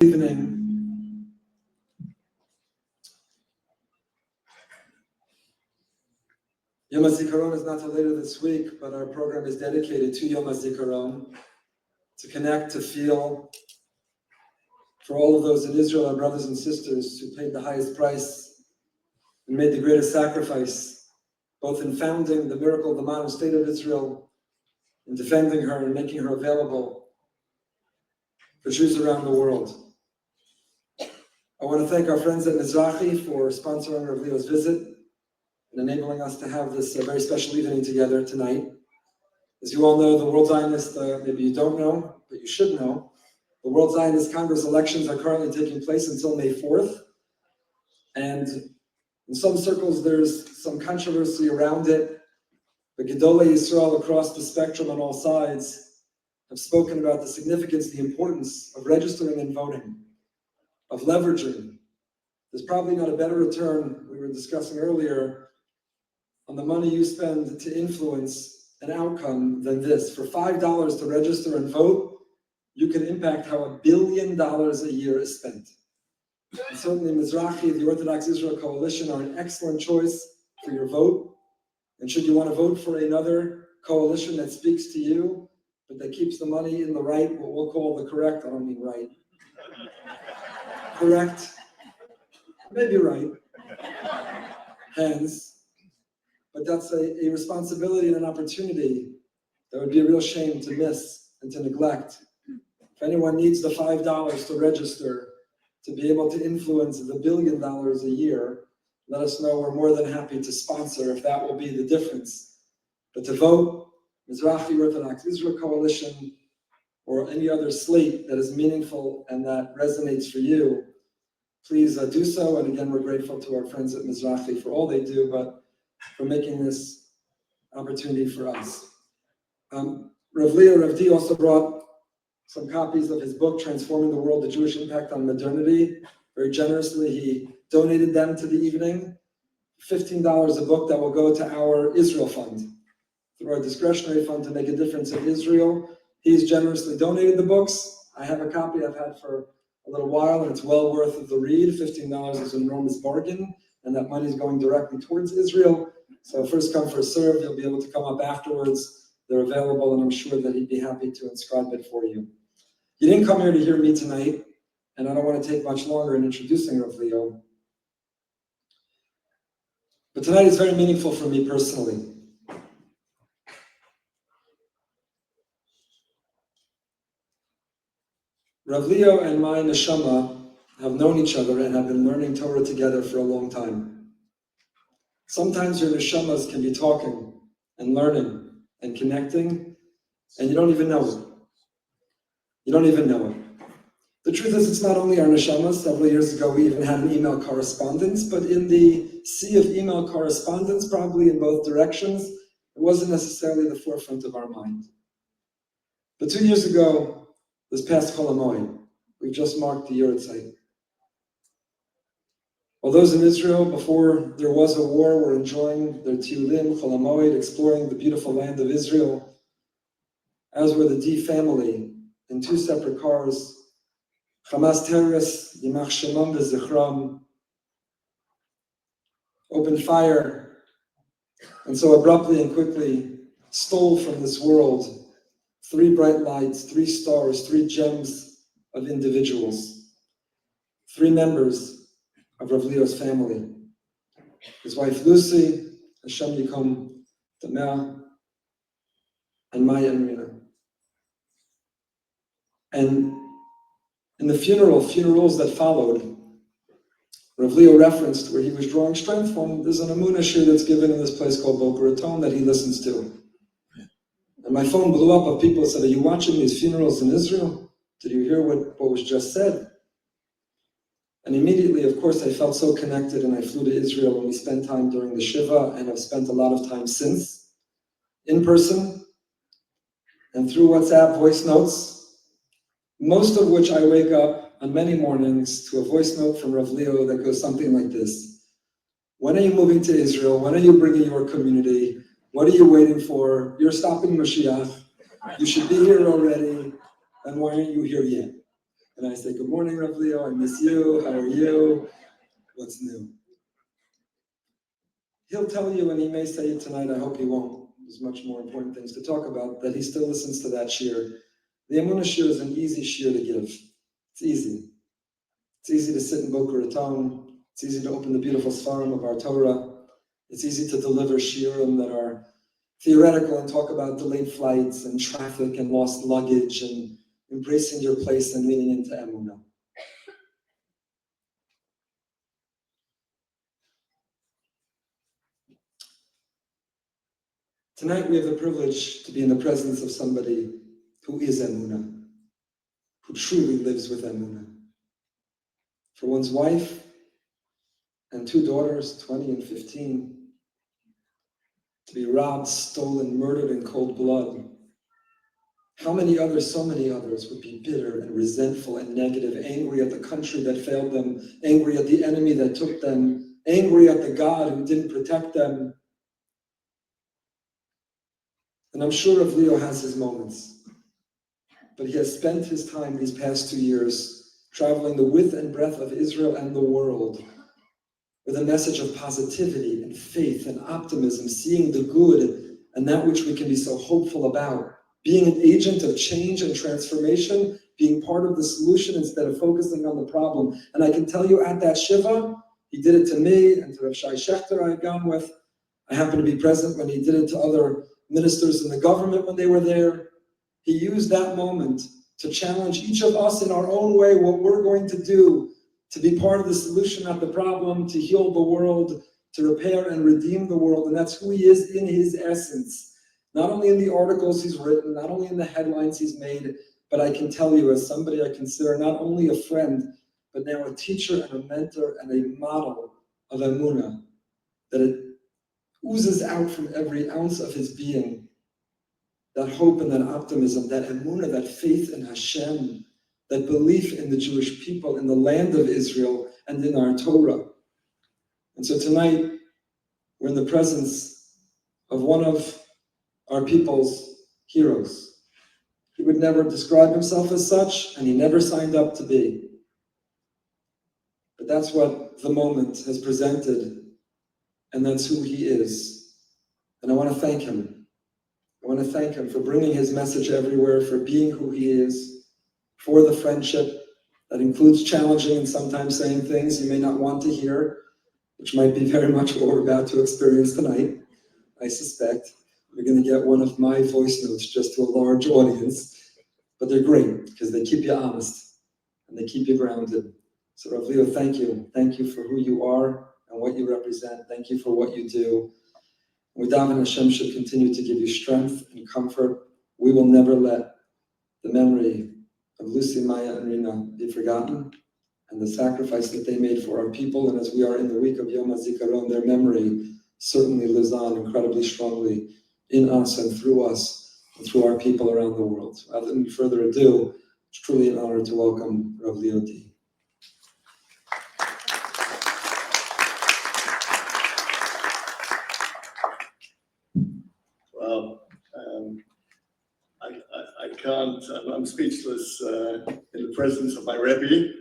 Evening. Yom HaZikaron is not till later this week, but our program is dedicated to Yom HaZikaron, to connect, to feel for all of those in Israel, our brothers and sisters who paid the highest price and made the greatest sacrifice, both in founding the miracle of the modern state of Israel, in defending her and making her available for Jews around the world. I want to thank our friends at Mizrahi for sponsoring Rabbi Leo's visit and enabling us to have this very special evening together tonight. As you all know, the World Zionist, maybe you don't know, but you should know, the World Zionist Congress elections are currently taking place until May 4th. And in some circles, there's some controversy around it. The Gedolei Yisrael across the spectrum on all sides have spoken about the significance, the importance of registering and voting, of leveraging. There's probably not a better return, we were discussing earlier, on the money you spend to influence an outcome than this. For $5 to register and vote, you can impact how $1 billion a year is spent. And certainly Mizrahi, the Orthodox Israel Coalition, are an excellent choice for your vote. And should you want to vote for another coalition that speaks to you, but that keeps the money in the right, what we'll call the correct, I don't mean right, correct, maybe right, hands, but that's a responsibility and an opportunity that would be a real shame to miss and to neglect. If anyone needs the $5 to register to be able to influence the $1 billion a year, let us know. We're more than happy to sponsor if that will be the difference. But to vote, Mizrahi Orthodox Israel Coalition, or any other slate that is meaningful and that resonates for you, please do so. And again, we're grateful to our friends at Mizrahi for all they do, but for making this opportunity for us. Rabbi Leo Dee also brought some copies of his book, Transforming the World, The Jewish Impact on Modernity. Very generously, he donated them to the evening. $15 a book that will go to our Israel Fund, through our discretionary fund to make a difference in Israel. He's generously donated the books. I have a copy I've had for a little while, and it's well worth the read. $15 is an enormous bargain, and that money is going directly towards Israel. So first come, first serve. You'll be able to come up afterwards. They're available, and I'm sure that he'd be happy to inscribe it for you. You didn't come here to hear me tonight, and I don't want to take much longer in introducing Rabbi Leo. But tonight is very meaningful for me personally. Rabbi Leo and my neshama have known each other and have been learning Torah together for a long time. Sometimes your neshamas can be talking and learning and connecting, and you don't even know it. You don't even know it. The truth is, it's not only our neshamas. Several years ago, we even had an email correspondence, but in the sea of email correspondence, probably in both directions, it wasn't necessarily the forefront of our mind. But 2 years ago, this past Chol HaMoed, we've just marked the Yurtzeit. While those in Israel, before there was a war, were enjoying their Tiyulim, Chol HaMoed, exploring the beautiful land of Israel, as were the Dee family in 2 separate cars, Hamas terrorists, Yimach Shemam v'Zichram, opened fire, and so abruptly and quickly stole from this world 3 bright lights, 3 stars, 3 gems of individuals, 3 members of Rav Leo's family. His wife Lucy, Hashem Yikom Tameh, and Maya and Rina. And in the funerals that followed, Rav Leo referenced where he was drawing strength from. There's an Amunah shir that's given in this place called Boca Raton that he listens to. And my phone blew up of people who said, "Are you watching these funerals in Israel? Did you hear what was just said?" And immediately, of course, I felt so connected, and I flew to Israel, and we spent time during the Shiva, and I've spent a lot of time since, in person, and through WhatsApp voice notes, most of which I wake up on many mornings to a voice note from Rav Leo that goes something like this: "When are you moving to Israel? When are you bringing your community? What are you waiting for? You're stopping Mashiach. You should be here already. And why aren't you here yet?" And I say, good morning, Rabbi Leo, I miss you, how are you? What's new? He'll tell you, and he may say it tonight, I hope he won't. There's much more important things to talk about, that he still listens to that shir. The Emunah shir is an easy shir to give. It's easy. It's easy to sit in Boca Raton. It's easy to open the beautiful Sfarim of our Torah. It's easy to deliver shirim that are theoretical and talk about delayed flights and traffic and lost luggage and embracing your place and leaning into Emunah. Tonight we have the privilege to be in the presence of somebody who is Emunah, who truly lives with Emunah. For one's wife and 2 daughters, 20 and 15, to be robbed, stolen, murdered in cold blood. How many others, so many others, would be bitter and resentful and negative, angry at the country that failed them, angry at the enemy that took them, angry at the God who didn't protect them. And I'm sure Rabbi Leo has his moments, but he has spent his time these past 2 years traveling the width and breadth of Israel and the world with a message of positivity and faith and optimism, seeing the good and that which we can be so hopeful about, being an agent of change and transformation, being part of the solution instead of focusing on the problem. And I can tell you at that Shiva, he did it to me and to Rav Shai Shechter I had gone with. I happened to be present when he did it to other ministers in the government when they were there. He used that moment to challenge each of us in our own way what we're going to do to be part of the solution, not the problem, to heal the world, to repair and redeem the world. And that's who he is in his essence. Not only in the articles he's written, not only in the headlines he's made, but I can tell you as somebody I consider not only a friend, but now a teacher and a mentor and a model of Emunah, that it oozes out from every ounce of his being, that hope and that optimism, that Emunah, that faith in Hashem, that belief in the Jewish people, in the land of Israel, and in our Torah. And so tonight, we're in the presence of one of our people's heroes. He would never describe himself as such, and he never signed up to be. But that's what the moment has presented, and that's who he is. And I want to thank him. I want to thank him for bringing his message everywhere, for being who he is, for the friendship that includes challenging and sometimes saying things you may not want to hear, which might be very much what we're about to experience tonight. I suspect we're going to get one of my voice notes just to a large audience, but they're great because they keep you honest and they keep you grounded. So Rav Leo, thank you. Thank you for who you are and what you represent. Thank you for what you do. We daven Hashem should continue to give you strength and comfort. We will never let the memory of Lucy, Maya, and Rina be forgotten, and the sacrifice that they made for our people. And as we are in the week of Yom HaZikaron, their memory certainly lives on incredibly strongly in us and through our people around the world. So without any further ado, it's truly an honor to welcome Rabbi Leo Dee. Well, I can't, I'm speechless in the presence of my Rebbe.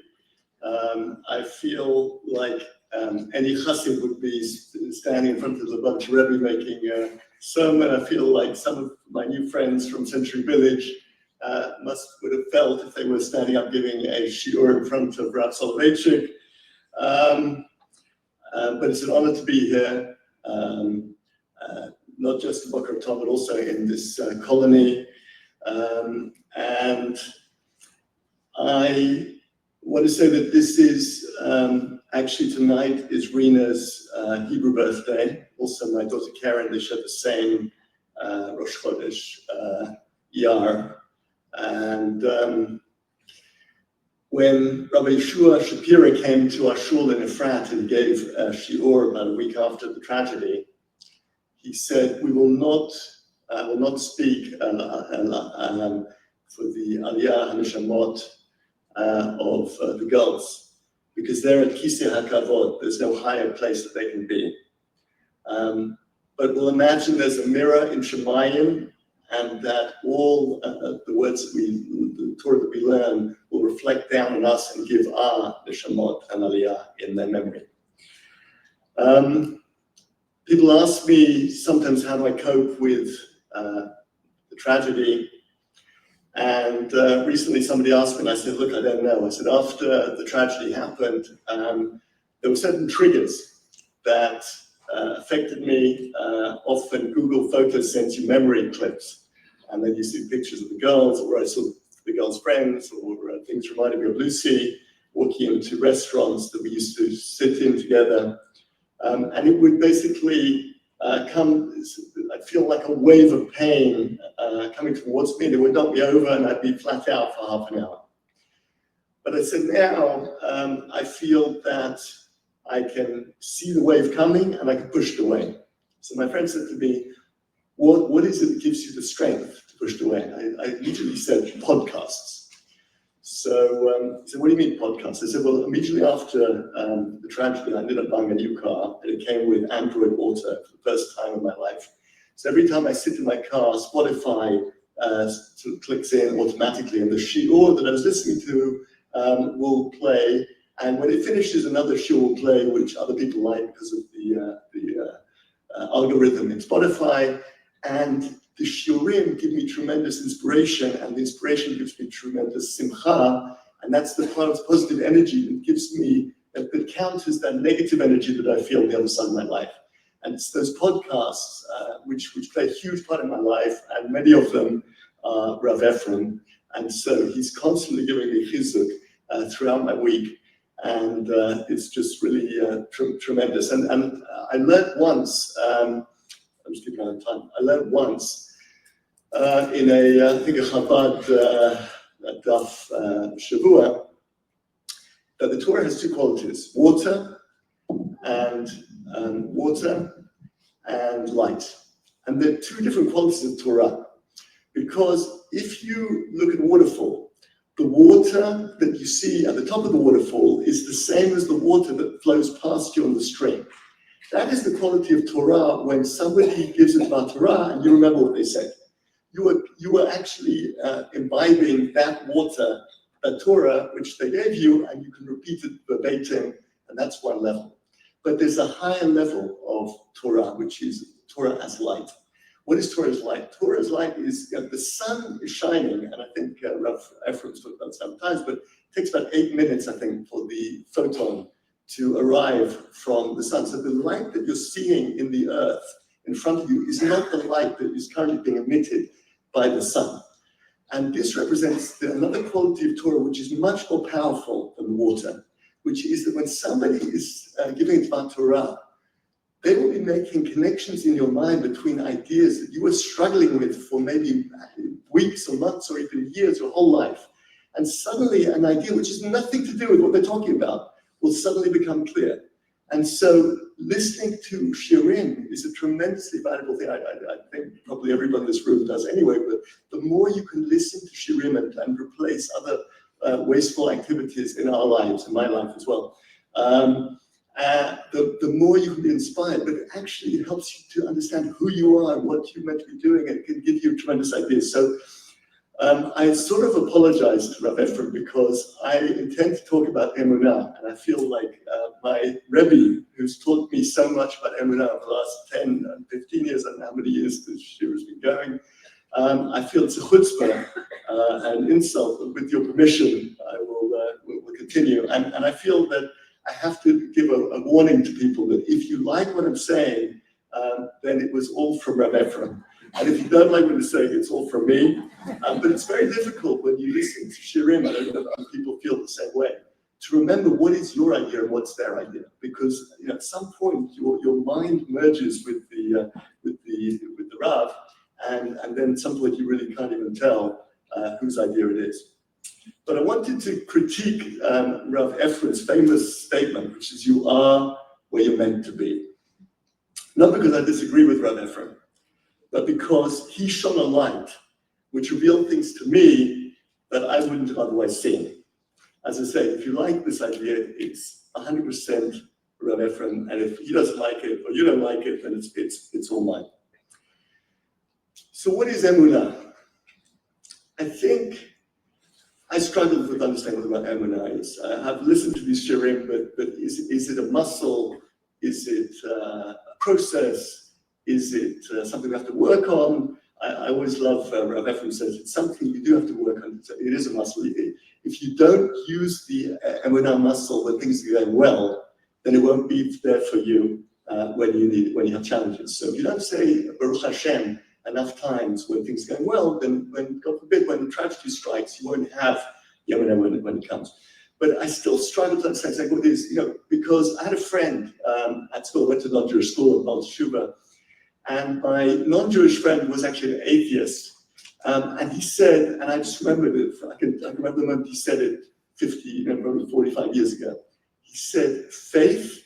I feel like any chassid would be standing in front of a bunch of Rebbe making a sermon. I feel like some of my new friends from Century Village would have felt if they were standing up giving a shiur in front of Rav Soloveitchik. But it's an honor to be here, not just in Boca Raton, but also in this colony. And I want to say that this is actually tonight is Rina's Hebrew birthday. Also, my daughter Karen, they share the same Rosh Chodesh Iyar. And when Rabbi Yeshua Shapira came to our shul in Efrat and gave a shiur about a week after the tragedy, he said, "We will not speak for the Aliyah HaNeshamot of the girls, because they're at Kisei HaKavod. There's no higher place that they can be. But we'll imagine there's a mirror in Shemayim, and that all the words the Torah that we learn will reflect down on us and give our neshamot and aliyah in their memory. People ask me sometimes, how do I cope with the tragedy? And recently somebody asked me, and I said, look, I don't know. I said, after the tragedy happened, there were certain triggers that affected me. Often Google Photos sends you memory clips, and then you see pictures of the girls, or I saw the girls' friends, or things reminded me of Lucy, walking into restaurants that we used to sit in together. And it would basically I'd feel like a wave of pain coming towards me. It would knock me over and I'd be flat out for half an hour. But I said now, I feel that I can see the wave coming and I can push it away. So my friend said to me, what is it that gives you the strength to push it away? I immediately said, podcasts. So he said, what do you mean podcasts? I said, well, immediately after the tragedy, I ended up buying a new car, and it came with Android Auto for the first time in my life. So every time I sit in my car, Spotify sort of clicks in automatically, and the shiur that I was listening to will play. And when it finishes, another shiur will play, which other people like because of the algorithm in Spotify. And the shiurim give me tremendous inspiration, and the inspiration gives me tremendous simcha, and that's the positive energy that gives me, that counters that negative energy that I feel on the other side of my life. And it's those podcasts which play a huge part in my life, and many of them are Rav Ephraim, and so he's constantly giving me chizuk throughout my week, and it's just really tremendous. And I learned once, I'm just keeping on time, I learned once in I think a Chabad daf Shavua, that the Torah has two qualities: water and light. And there are two different qualities of Torah, because if you look at a waterfall, the water that you see at the top of the waterfall is the same as the water that flows past you on the stream. That is the quality of Torah. When somebody gives it about Torah and you remember what they said, you are actually imbibing that water, that Torah, which they gave you, and you can repeat it verbatim, and that's one level. But there's a higher level of Torah, which is Torah as light. What is Torah as light? Torah as light is, the sun is shining, and I think Rav Ephraim's talked about it sometimes, but it takes about 8 minutes, I think, for the photon to arrive from the sun. So the light that you're seeing in the earth in front of you is not the light that is currently being emitted by the sun. And this represents another quality of Torah which is much more powerful than water, which is that when somebody is giving Dvar Torah, they will be making connections in your mind between ideas that you were struggling with for maybe weeks or months or even years, your whole life. And suddenly an idea which has nothing to do with what they're talking about will suddenly become clear. And so listening to shiurim is a tremendously valuable thing. I think probably everyone in this room does anyway, but the more you can listen to shiurim and replace other wasteful activities in our lives, in my life as well, the more you can be inspired. But it actually helps you to understand who you are and what you're meant to be doing, and it can give you tremendous ideas. So I sort of apologize to Rabbi Ephraim because I intend to talk about emunah, and I feel like my Rebbe, who's taught me so much about emunah over the last 10 and 15 years, and how many years this year has been going, I feel it's a chutzpah and insult, but with your permission, I will continue. And I feel that I have to give a warning to people that if you like what I'm saying, then it was all from Rabbi Ephraim. And if you don't like what I'm saying, it's all from me. But it's very difficult when you listen to shiurim, I don't know if other people feel the same way, to remember what is your idea and what's their idea. Because at some point your mind merges with the Rav, and then at some point you really can't even tell whose idea it is. But I wanted to critique Rav Ephraim's famous statement, which is, you are where you're meant to be. Not because I disagree with Rav Ephraim, but because he shone a light which revealed things to me that I wouldn't have otherwise seen. As I say, if you like this idea, it's 100% Rav Ephraim, and if he doesn't like it or you don't like it, then it's all mine. So what is emunah? I think I struggled with understanding what emunah is. I have listened to these shirim, but is it a muscle? Is it a process? Is it something we have to work on? I always love, Rabbi Ephraim says, it's something you do have to work on. It is a muscle. If you don't use the emunah muscle when things are going well, then it won't be there for you when you have challenges. So if you don't say Baruch Hashem enough times when things are going well, then God forbid, when the tragedy strikes, you won't have the emunah when it comes. But I still struggle to understand exactly what it is, because I had a friend at school. I went to non-Jewish school in Baal Teshuva, and my non-Jewish friend was actually an atheist. And he said, and I just remembered it, I can remember the moment he said it 45 years ago. He said, faith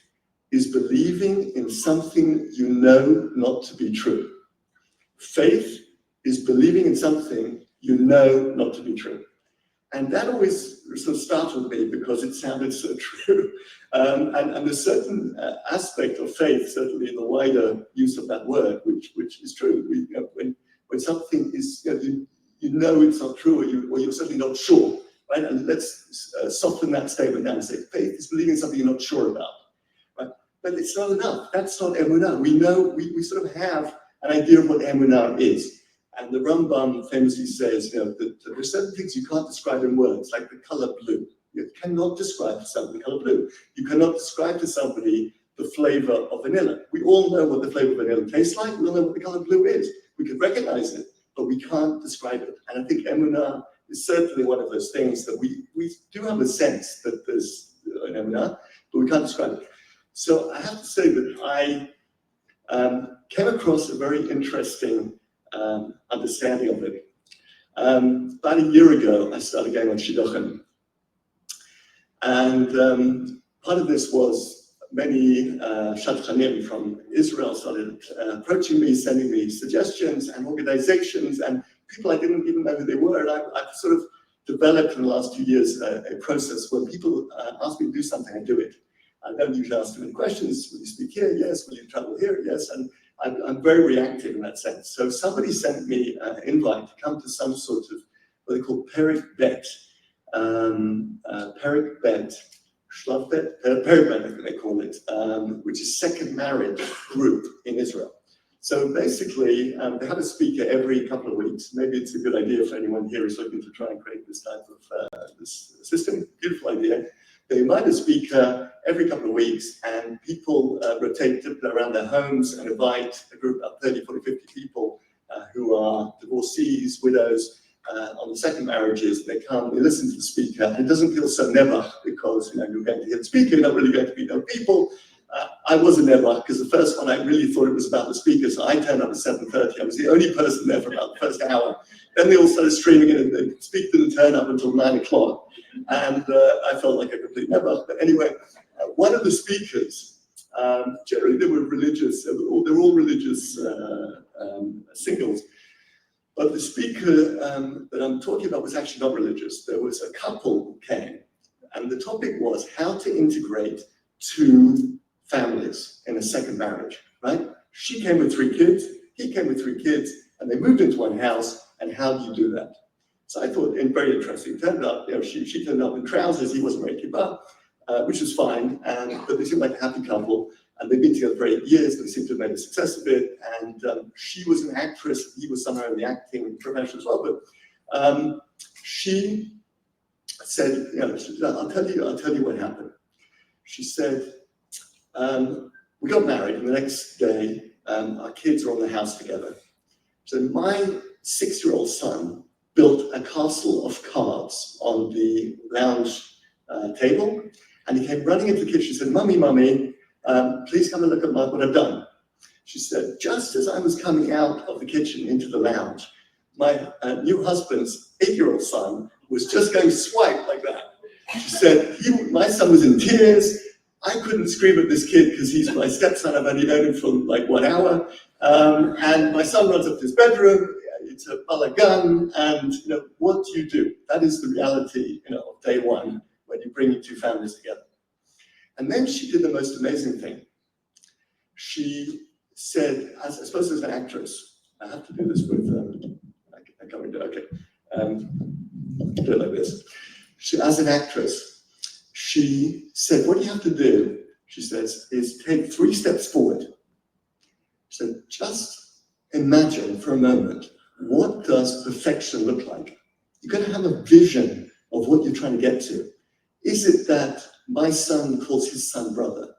is believing in something you know not to be true. Faith is believing in something you know not to be true. And that always sort of startled me because it sounded so true. And a certain aspect of faith, certainly in the wider use of that word, which is true. When something is, you know it's not true, or you're certainly not sure, right? And let's soften that statement down and say, faith is believing in something you're not sure about, right? But it's not enough. That's not emunah. We know, we sort of have an idea of what emunah is. And the Rambam famously says, that there's certain things you can't describe in words, like the color blue. You cannot describe to somebody the color blue. You cannot describe to somebody the flavor of vanilla. We all know what the flavor of vanilla tastes like. We all know what the color blue is. We can recognize it, but we can't describe it. And I think emunah is certainly one of those things that we do have a sense that there's an emunah, but we can't describe it. So I have to say that I came across a very interesting understanding of it. About a year ago, I started going on shidduchim. And part of this was many shadchanim from Israel started approaching me, sending me suggestions and organizations and people I didn't even know who they were. And I've sort of developed in the last 2 years a process where people ask me to do something, I do it. I don't usually ask them any questions. Will you speak here? Yes. Will you travel here? Yes. And I'm very reactive in that sense. So somebody sent me an invite to come to some sort of what they call Perik Bet, Perik Bet, Shlav Bet, Perik Bet, I think they call it, which is second marriage group in Israel. So basically, they have a speaker every couple of weeks. Maybe it's a good idea for anyone here who's looking to try and create this type of this system. Beautiful idea. They invite a speaker every couple of weeks, and people rotate around their homes and invite a group of 30, 40, 50 people who are divorcees, widows, on the second marriages. They come, they listen to the speaker, and it doesn't feel so never because you're going to hear the speaker, you're not really going to meet other people. I was a never because the first one I really thought it was about the speaker, so I turned up at 7:30. I was the only person there for about the first hour. Then they all started streaming in, and the speaker didn't turn up until 9 o'clock. And I felt like a complete never. But anyway, one of the speakers, generally they were religious, they were all religious singles. But the speaker that I'm talking about was actually not religious. There was a couple who came, and the topic was how to integrate two families in a second marriage, right? She came with 3 kids, he came with 3 kids, and they moved into one house, and how do you do that? So I thought, very interesting. Turned up, she turned up in trousers, he wasn't wearing kippah, which was fine, but they seemed like a happy couple, and they've been together for 8 years, they seemed to have made a success of it, and she was an actress, he was somehow in the acting profession as well, but she said, I'll tell you what happened. She said, we got married, and the next day, our kids were on the house together. So my 6-year-old son built a castle of cards on the lounge table, and he came running into the kitchen and said, Mummy, please come and look at what I've done. She said, just as I was coming out of the kitchen into the lounge, my new husband's 8-year-old son was just going to swipe like that. She said, my son was in tears. I couldn't scream at this kid because he's my stepson. I've only known him for like 1 hour. And my son runs up to his bedroom. It's a balagan. And what do you do? That is the reality of day one when you're bringing 2 families together. And then she did the most amazing thing. She said, I suppose as an actress, I have to do this with coming down. Okay. Do it like this. As an actress, she said, what you have to do, she says, is take 3 steps forward. She said, just imagine for a moment, what does perfection look like? You've got to have a vision of what you're trying to get to. Is it that my son calls his son brother?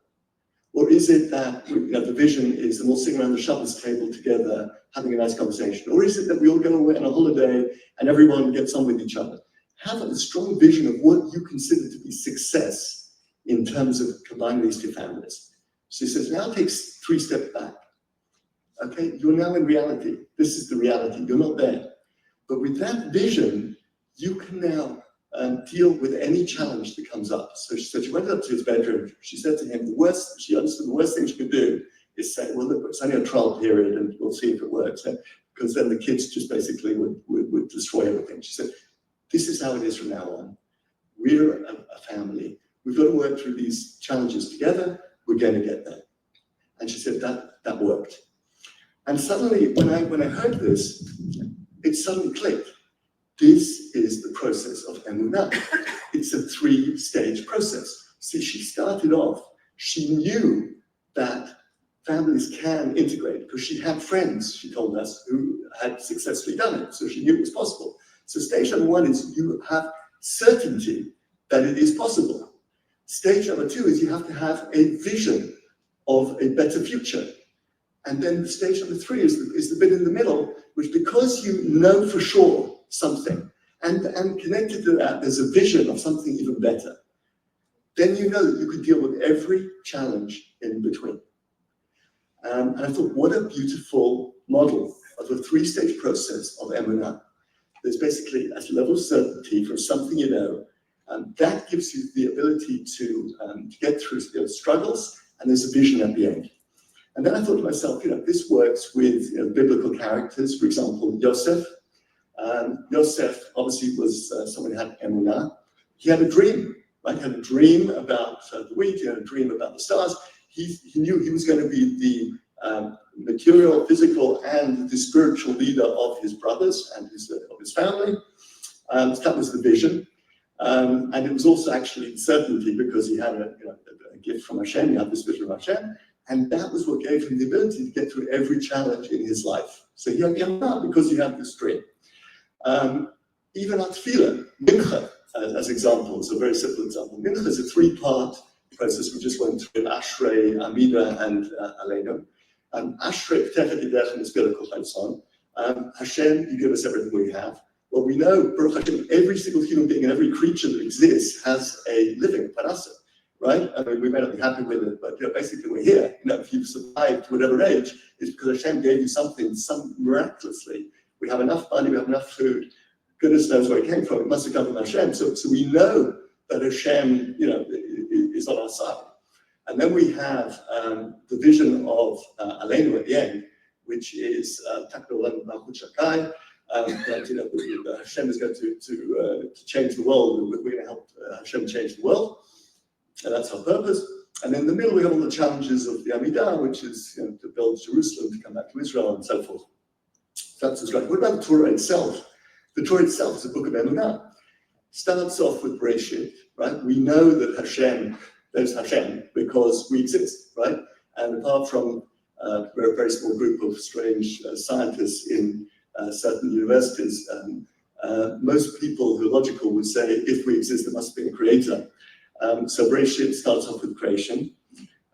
Or is it that the vision is that we'll sitting around the Shabbos table together, having a nice conversation? Or is it that we all go away on a holiday and everyone gets on with each other? Have a strong vision of what you consider to be success in terms of combining these 2 families. So he says, now take 3 steps back. Okay, you're now in reality. This is the reality. You're not there. But with that vision, you can now deal with any challenge that comes up. So she said she went up to his bedroom. She said to him, she understood the worst thing she could do is say, well, look, it's only a trial period and we'll see if it works. Because then the kids just basically would destroy everything. She said, this is how it is from now on. We're a family. We've got to work through these challenges together. We're going to get there. And she said that worked. And suddenly, when I heard this, it suddenly clicked. This is the process of emunah. It's a 3-stage process. See, she started off, she knew that families can integrate because she had friends, she told us, who had successfully done it. So she knew it was possible. So stage number 1 is you have certainty that it is possible. Stage number 2 is you have to have a vision of a better future. And then stage number 3 is the bit in the middle, which because you know for sure something, and connected to that, there's a vision of something even better, then you know that you can deal with every challenge in between. And I thought, what a beautiful model of a 3-stage process of emunah. There's basically a level of certainty for something you know, and that gives you the ability to get through struggles, and there's a vision at the end. And then I thought to myself, this works with biblical characters. For example, Yosef. Yosef obviously was someone who had emunah. He had a dream, right? He had a dream about the wheat. He had a dream about the stars. He knew he was going to be the material, physical, and the spiritual leader of his brothers and of his family. So that was the vision. And it was also actually certainty because he had a gift from Hashem. He had this vision of Hashem. And that was what gave him the ability to get through every challenge in his life. So he had emunah because he had this dream. Even at tefillah, mincha, as examples, a very simple example. Mincha is a 3-part process we just went through: Ashrei, Amida, and Aleinu. Ashrei, Ptechet Yidech, and Spiritual Chayson. Hashem, you give us everything we have. Well, we know, Baruch Hashem, every single human being and every creature that exists has a living parasa, right? I mean, we may not be happy with it, but basically we're here. If you've survived to whatever age, it's because Hashem gave you something, miraculously. We have enough money, we have enough food. Goodness knows where it came from. It must have come from Hashem. So we know that Hashem, is on our side. And then we have the vision of Aleinu at the end, which is that Hashem is going to change the world. We're going to help Hashem change the world, and that's our purpose. And then in the middle, we have all the challenges of the Amidah, which is to build Jerusalem, to come back to Israel, and so forth. That's the struggle. What about the Torah itself? The Torah itself is a book of emunah. Starts off with Bereshit, right? We know that there's Hashem because we exist, right? And apart from a very small group of strange scientists in certain universities, most people who are logical would say, if we exist, there must be a creator. So Bereshit starts off with creation.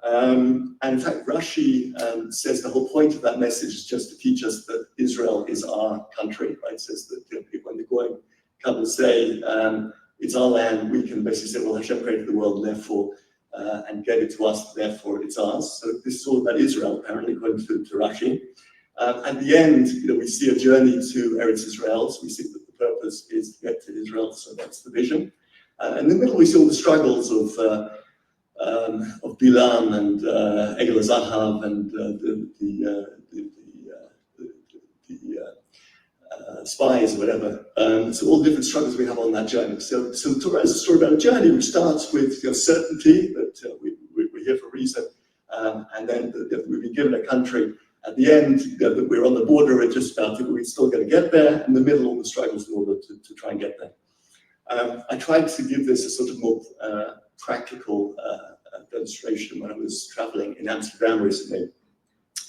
And in fact, Rashi says the whole point of that message is just to teach us that Israel is our country, right? It says that when the Goyim come and say, it's our land, we can basically say, well, Hashem created the world, therefore, and gave it to us, therefore it's ours. So this is all about Israel, apparently, according to Rashi. At the end, we see a journey to Eretz Israel, so we see that the purpose is to get to Israel, so that's the vision. In the middle, we see all the struggles of Bilam and Egel Zahav and the spies or whatever. So all the different struggles we have on that journey. So Torah is a story about a journey which starts with certainty that we're here for a reason, and then that we've been given a country At the end, we're on the border, we're just about to, we're still going to get there. In the middle, all the struggles in order to try and get there. I tried to give this a sort of more practical demonstration when I was traveling in Amsterdam recently.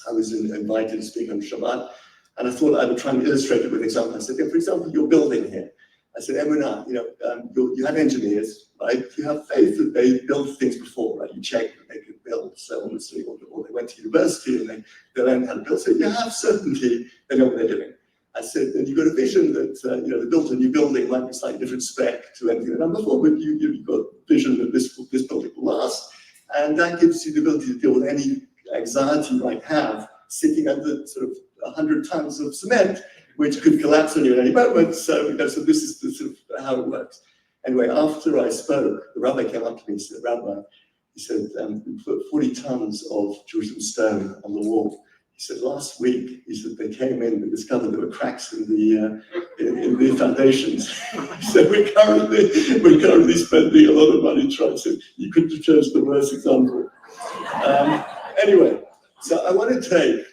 I was invited to speak on Shabbat, and I thought I would try and illustrate it with an example. I said, for example, you're building here. I said, Emunah, you have engineers, right? You have faith that they built things before, right? You check that they could build, so honestly, or they went to university and they learned how to build. So you have certainty they know what they're doing. I said, and you've got a vision that, they built a new building, might be slightly different spec to anything they've done before, but you've got vision that this building will last. And that gives you the ability to deal with any anxiety you might have sitting under sort of 100 tons of cement, which could collapse on you at any moment. So, so this is the sort of how it works. Anyway, after I spoke, the rabbi came up to me and said, Rabbi, he said, we put 40 tons of Jerusalem stone on the wall. He said, last week, he said, they came in and discovered there were cracks in the foundations. So we're currently spending a lot of money trying to, you couldn't have chosen the worst example. Anyway, so I want to take,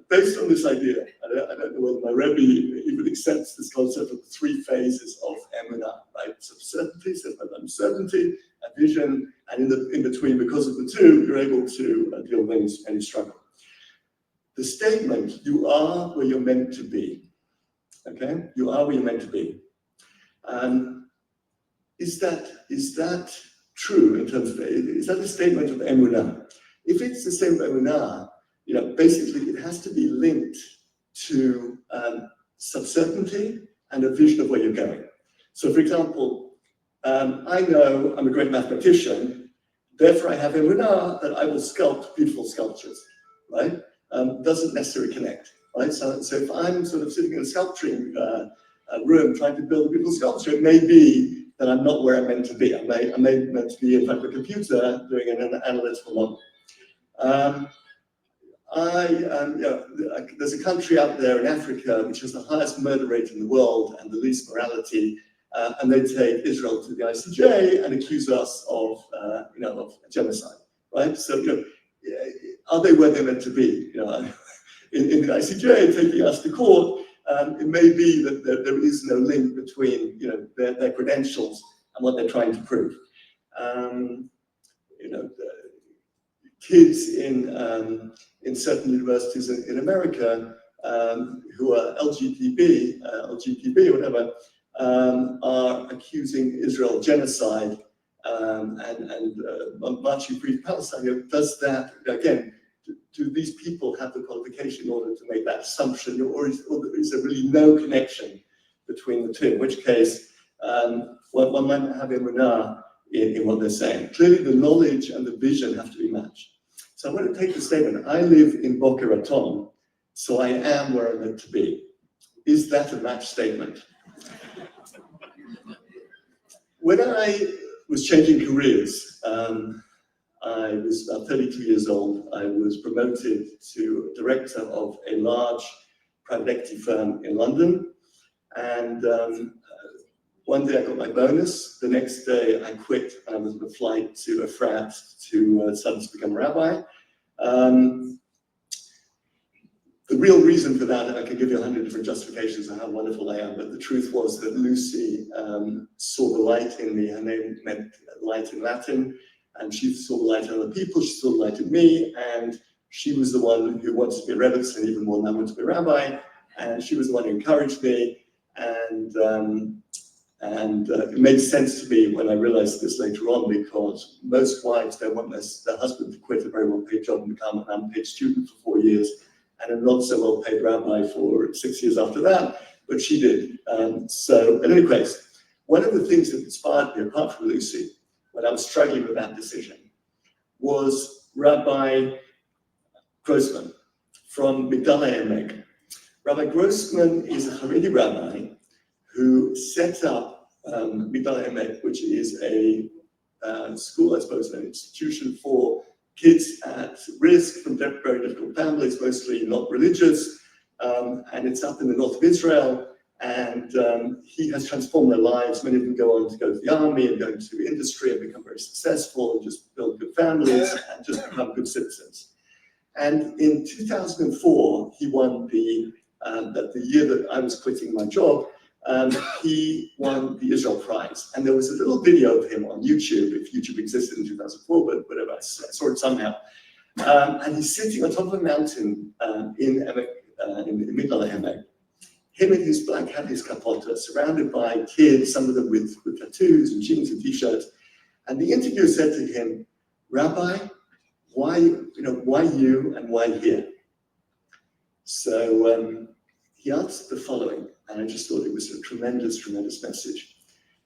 based on this idea, I don't know whether my Rebbe even accepts this concept of the three phases of Emunah, right? So certainty, uncertainty, a vision, and in between, because of the two, you're able to deal with any struggle. The statement, you are where you're meant to be, okay? You are where you're meant to be. Is that true in terms of, is that a statement of Emunah? If it's the same Emunah, basically it has to be linked to certainty and a vision of where you're going. So for example, I know I'm a great mathematician, therefore I have Emunah that I will sculpt beautiful sculptures, right? Doesn't necessarily connect, right? So if I'm sort of sitting in a sculpturing room trying to build a beautiful sculpture, it may be that I'm not where I'm meant to be. I may meant to be in front of a computer doing an analytical model. There's a country out there in Africa which has the highest murder rate in the world and the least morality, and they take Israel to the ICJ and accuse us of genocide, right? So, are they where they're meant to be? In the ICJ, taking us to court, it may be that there is no link between their credentials and what they're trying to prove. Kids in certain universities in America who are LGTB or whatever are accusing Israel of genocide and marching free Palestine. Does that, again, do these people have the qualification in order to make that assumption, or is there really no connection between the two? In which case, one might not have emunah in what they're saying. Clearly, the knowledge and the vision have to be matched. So I'm going to take the statement, I live in Boca Raton, so I am where I'm meant to be. Is that a match statement? When I was changing careers, I was about 32 years old. I was promoted to director of a large private equity firm in London. And one day I got my bonus. The next day I quit and I was on a flight to Efrat to study to become a rabbi. The real reason for that, and I could give you 100 different justifications of how wonderful I am, but the truth was that Lucy saw the light in me. Her name meant light in Latin, and she saw the light in other people, she saw the light in me, and she was the one who wanted to be a rebbe, and even more than I wanted to be a rabbi, and she was the one who encouraged me, and it made sense to me when I realized this later on, because most wives don't want their husband to quit a very well-paid job and become an unpaid student for 4 years, and a not so well-paid rabbi for 6 years after that, but she did. So, in any case, one of the things that inspired me, apart from Lucy, when I was struggling with that decision, was Rabbi Grossman from Migdal HaEmek. Rabbi Grossman is a Haredi rabbi who set up Migdal HaEmek, which is a school, I suppose, an institution for kids at risk from very difficult families, mostly not religious, and it's up in the north of Israel. And he has transformed their lives. Many of them go on to go to the army and go into industry and become very successful and just build good families and just become good citizens. And in 2004, he won the year that I was quitting my job, he won the Israel Prize. And there was a little video of him on YouTube, if YouTube existed in 2004, but whatever, I saw it somehow. And he's sitting on top of a mountain in Migdal Emek. Him in his black hat, his capota, surrounded by kids, some of them with tattoos and jeans and t-shirts. And the interviewer said to him, "Rabbi, why you and why here?" So he answered the following, and I just thought it was a tremendous, tremendous message.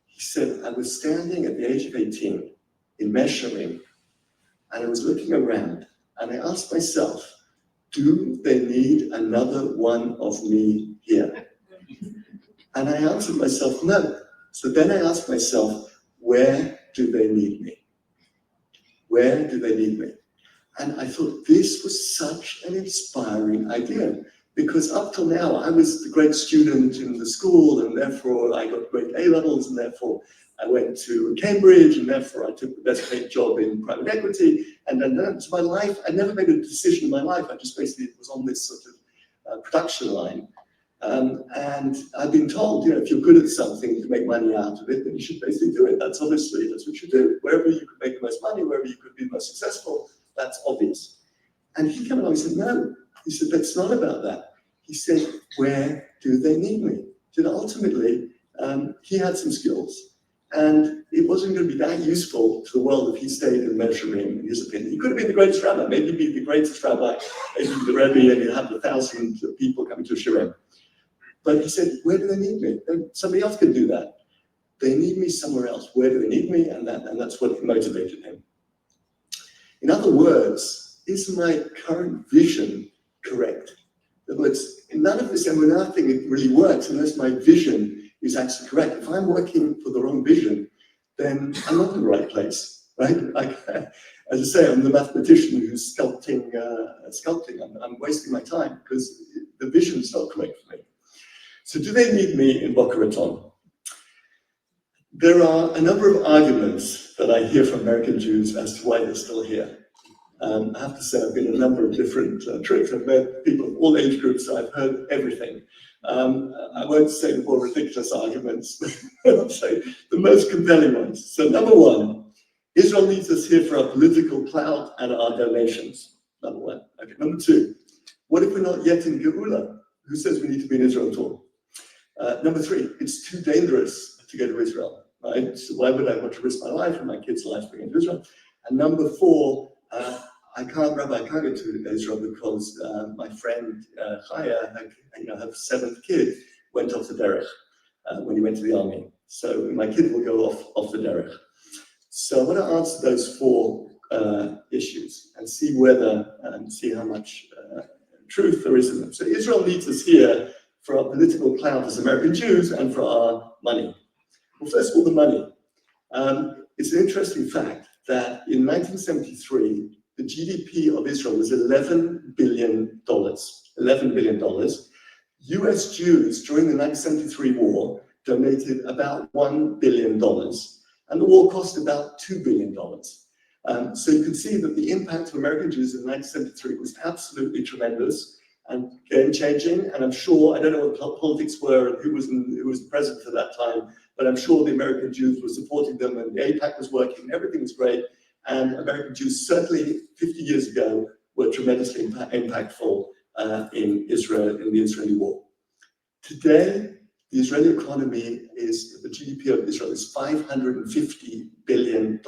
He said, "I was standing at the age of 18 in Mesharim, and I was looking around, and I asked myself, do they need another one of me here?" And I answered myself, no. So then I asked myself, where do they need me? Where do they need me? And I thought this was such an inspiring idea, because up till now, I was the great student in the school, and therefore I got great A levels, and therefore I went to Cambridge, and therefore I took the best paid job in private equity. And then to my life, I never made a decision in my life. I just basically was on this sort of production line. And I've been told, if you're good at something, you can make money out of it, then you should basically do it. That's what you do. Wherever you could make the most money, wherever you could be the most successful, that's obvious. And he came along and said, no. He said, that's not about that. He said, where do they need me? He said, ultimately, he had some skills, and it wasn't going to be that useful to the world if he stayed in Mesharim, in his opinion. He could have been the greatest rabbi, maybe be the greatest rabbi, maybe the Rebbe, and you'd have 1,000 people coming to a shirim. But he said, where do they need me? And somebody else can do that. They need me somewhere else. Where do they need me? And that's what motivated him. In other words, is my current vision correct? In other words, none of this emunah thing really works unless my vision is actually correct. If I'm working for the wrong vision, then I'm not in the right place, right? As I say, I'm the mathematician who's sculpting. I'm wasting my time because the vision is not correct for me. So do they need me in Boca Raton? There are a number of arguments that I hear from American Jews as to why they're still here. I have to say I've been in a number of different trips. I've met people of all age groups, so I've heard everything. I won't say the more ridiculous arguments, but I'll say the most compelling ones. So number one, Israel needs us here for our political clout and our donations. Number one. Okay. Number two, what if we're not yet in Geula? Who says we need to be in Israel at all? Number three, it's too dangerous to go to Israel, right? So why would I want to risk my life and my kids' lives to go to Israel? And number four, I can't go to Israel because my friend Chaya, her seventh kid, went off the derech when he went to the army. So my kid will go off the derech. So I want to answer those four issues and see see how much truth there is in them. So Israel needs us here for our political clout as American Jews and for our money. Well, first of all, the money. It's an interesting fact that in 1973, the GDP of Israel was $11 billion. $11 billion. US Jews during the 1973 war donated about $1 billion, and the war cost about $2 billion. So you can see that the impact of American Jews in 1973 was absolutely tremendous and game-changing. And I'm sure, I don't know what politics were and who was president at that time, but I'm sure the American Jews were supporting them, and the AIPAC was working, everything was great. And American Jews certainly 50 years ago were tremendously impactful in Israel, in the Israeli war. Today, the Israeli economy the GDP of Israel is $550 billion.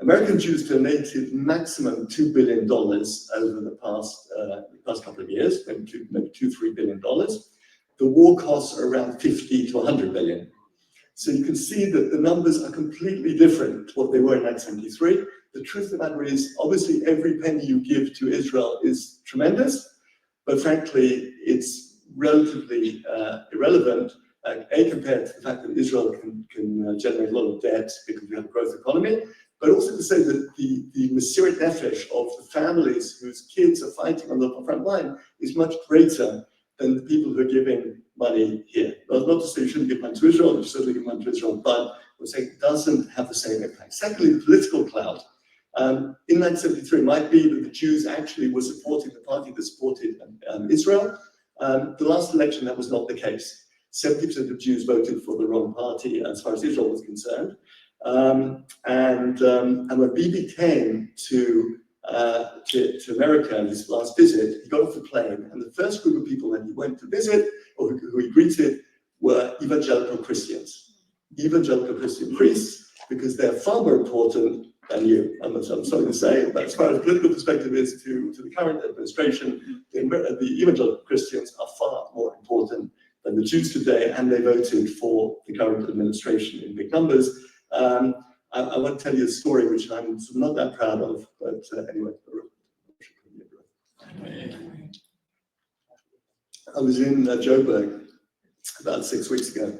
American Jews donated maximum $2 billion over the past couple of years, maybe $2-3 billion. The war costs are around 50 to 100 billion. So you can see that the numbers are completely different to what they were in 1973. The truth of the matter is, obviously, every penny you give to Israel is tremendous, but frankly, it's relatively irrelevant, compared to the fact that Israel can generate a lot of debt because we have a growth economy, but also to say that the Mesirat Nefesh of the families whose kids are fighting on the front line is much greater than the people who are giving money here. Well, not to say you shouldn't give money to Israel, you certainly give money to Israel, but we're saying it doesn't have the same impact. Secondly, the political clout. In 1973, it might be that the Jews actually were supporting the party that supported Israel. The last election, that was not the case. 70% of Jews voted for the wrong party as far as Israel was concerned. And when Bibi came to America on his last visit, he got off the plane, and the first group of people that he went to visit, or who he greeted, were evangelical Christians. Evangelical Christian priests, because they're far more important than you. I'm sorry to say, but as far as political perspective is to the current administration, the evangelical Christians are far more important than the Jews today, and they voted for the current administration in big numbers. I want to tell you a story which I'm not that proud of, but anyway. I was in Joburg about 6 weeks ago.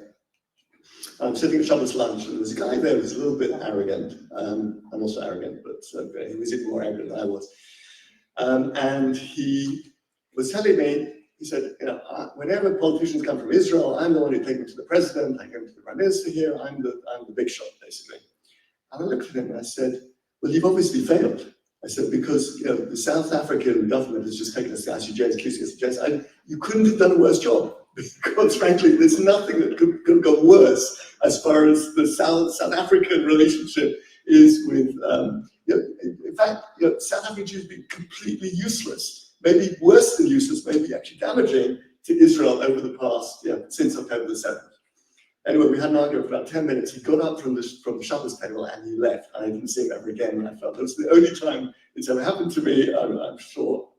I'm sitting at Shabbos lunch, and there's a guy there who's a little bit arrogant. I'm also arrogant, but he was even more arrogant than I was. And he was telling me, he said, whenever politicians come from Israel, I'm the one who take them to the president, I go to the prime minister here, I'm the big shot, basically. And I looked at him and I said, well, you've obviously failed. I said, because the South African government has just taken us to ICJs, QCSJs. You couldn't have done a worse job, because frankly, there's nothing that could have gone worse as far as the South African relationship is with, in fact, South African Jews have been completely useless, maybe worse than useless, maybe actually damaging to Israel over the past, since October the 7th. Anyway, we had an argument for about 10 minutes. He got up from the Shabbos table and he left. I didn't see him ever again. And I felt it was the only time it's ever happened to me. I'm sure,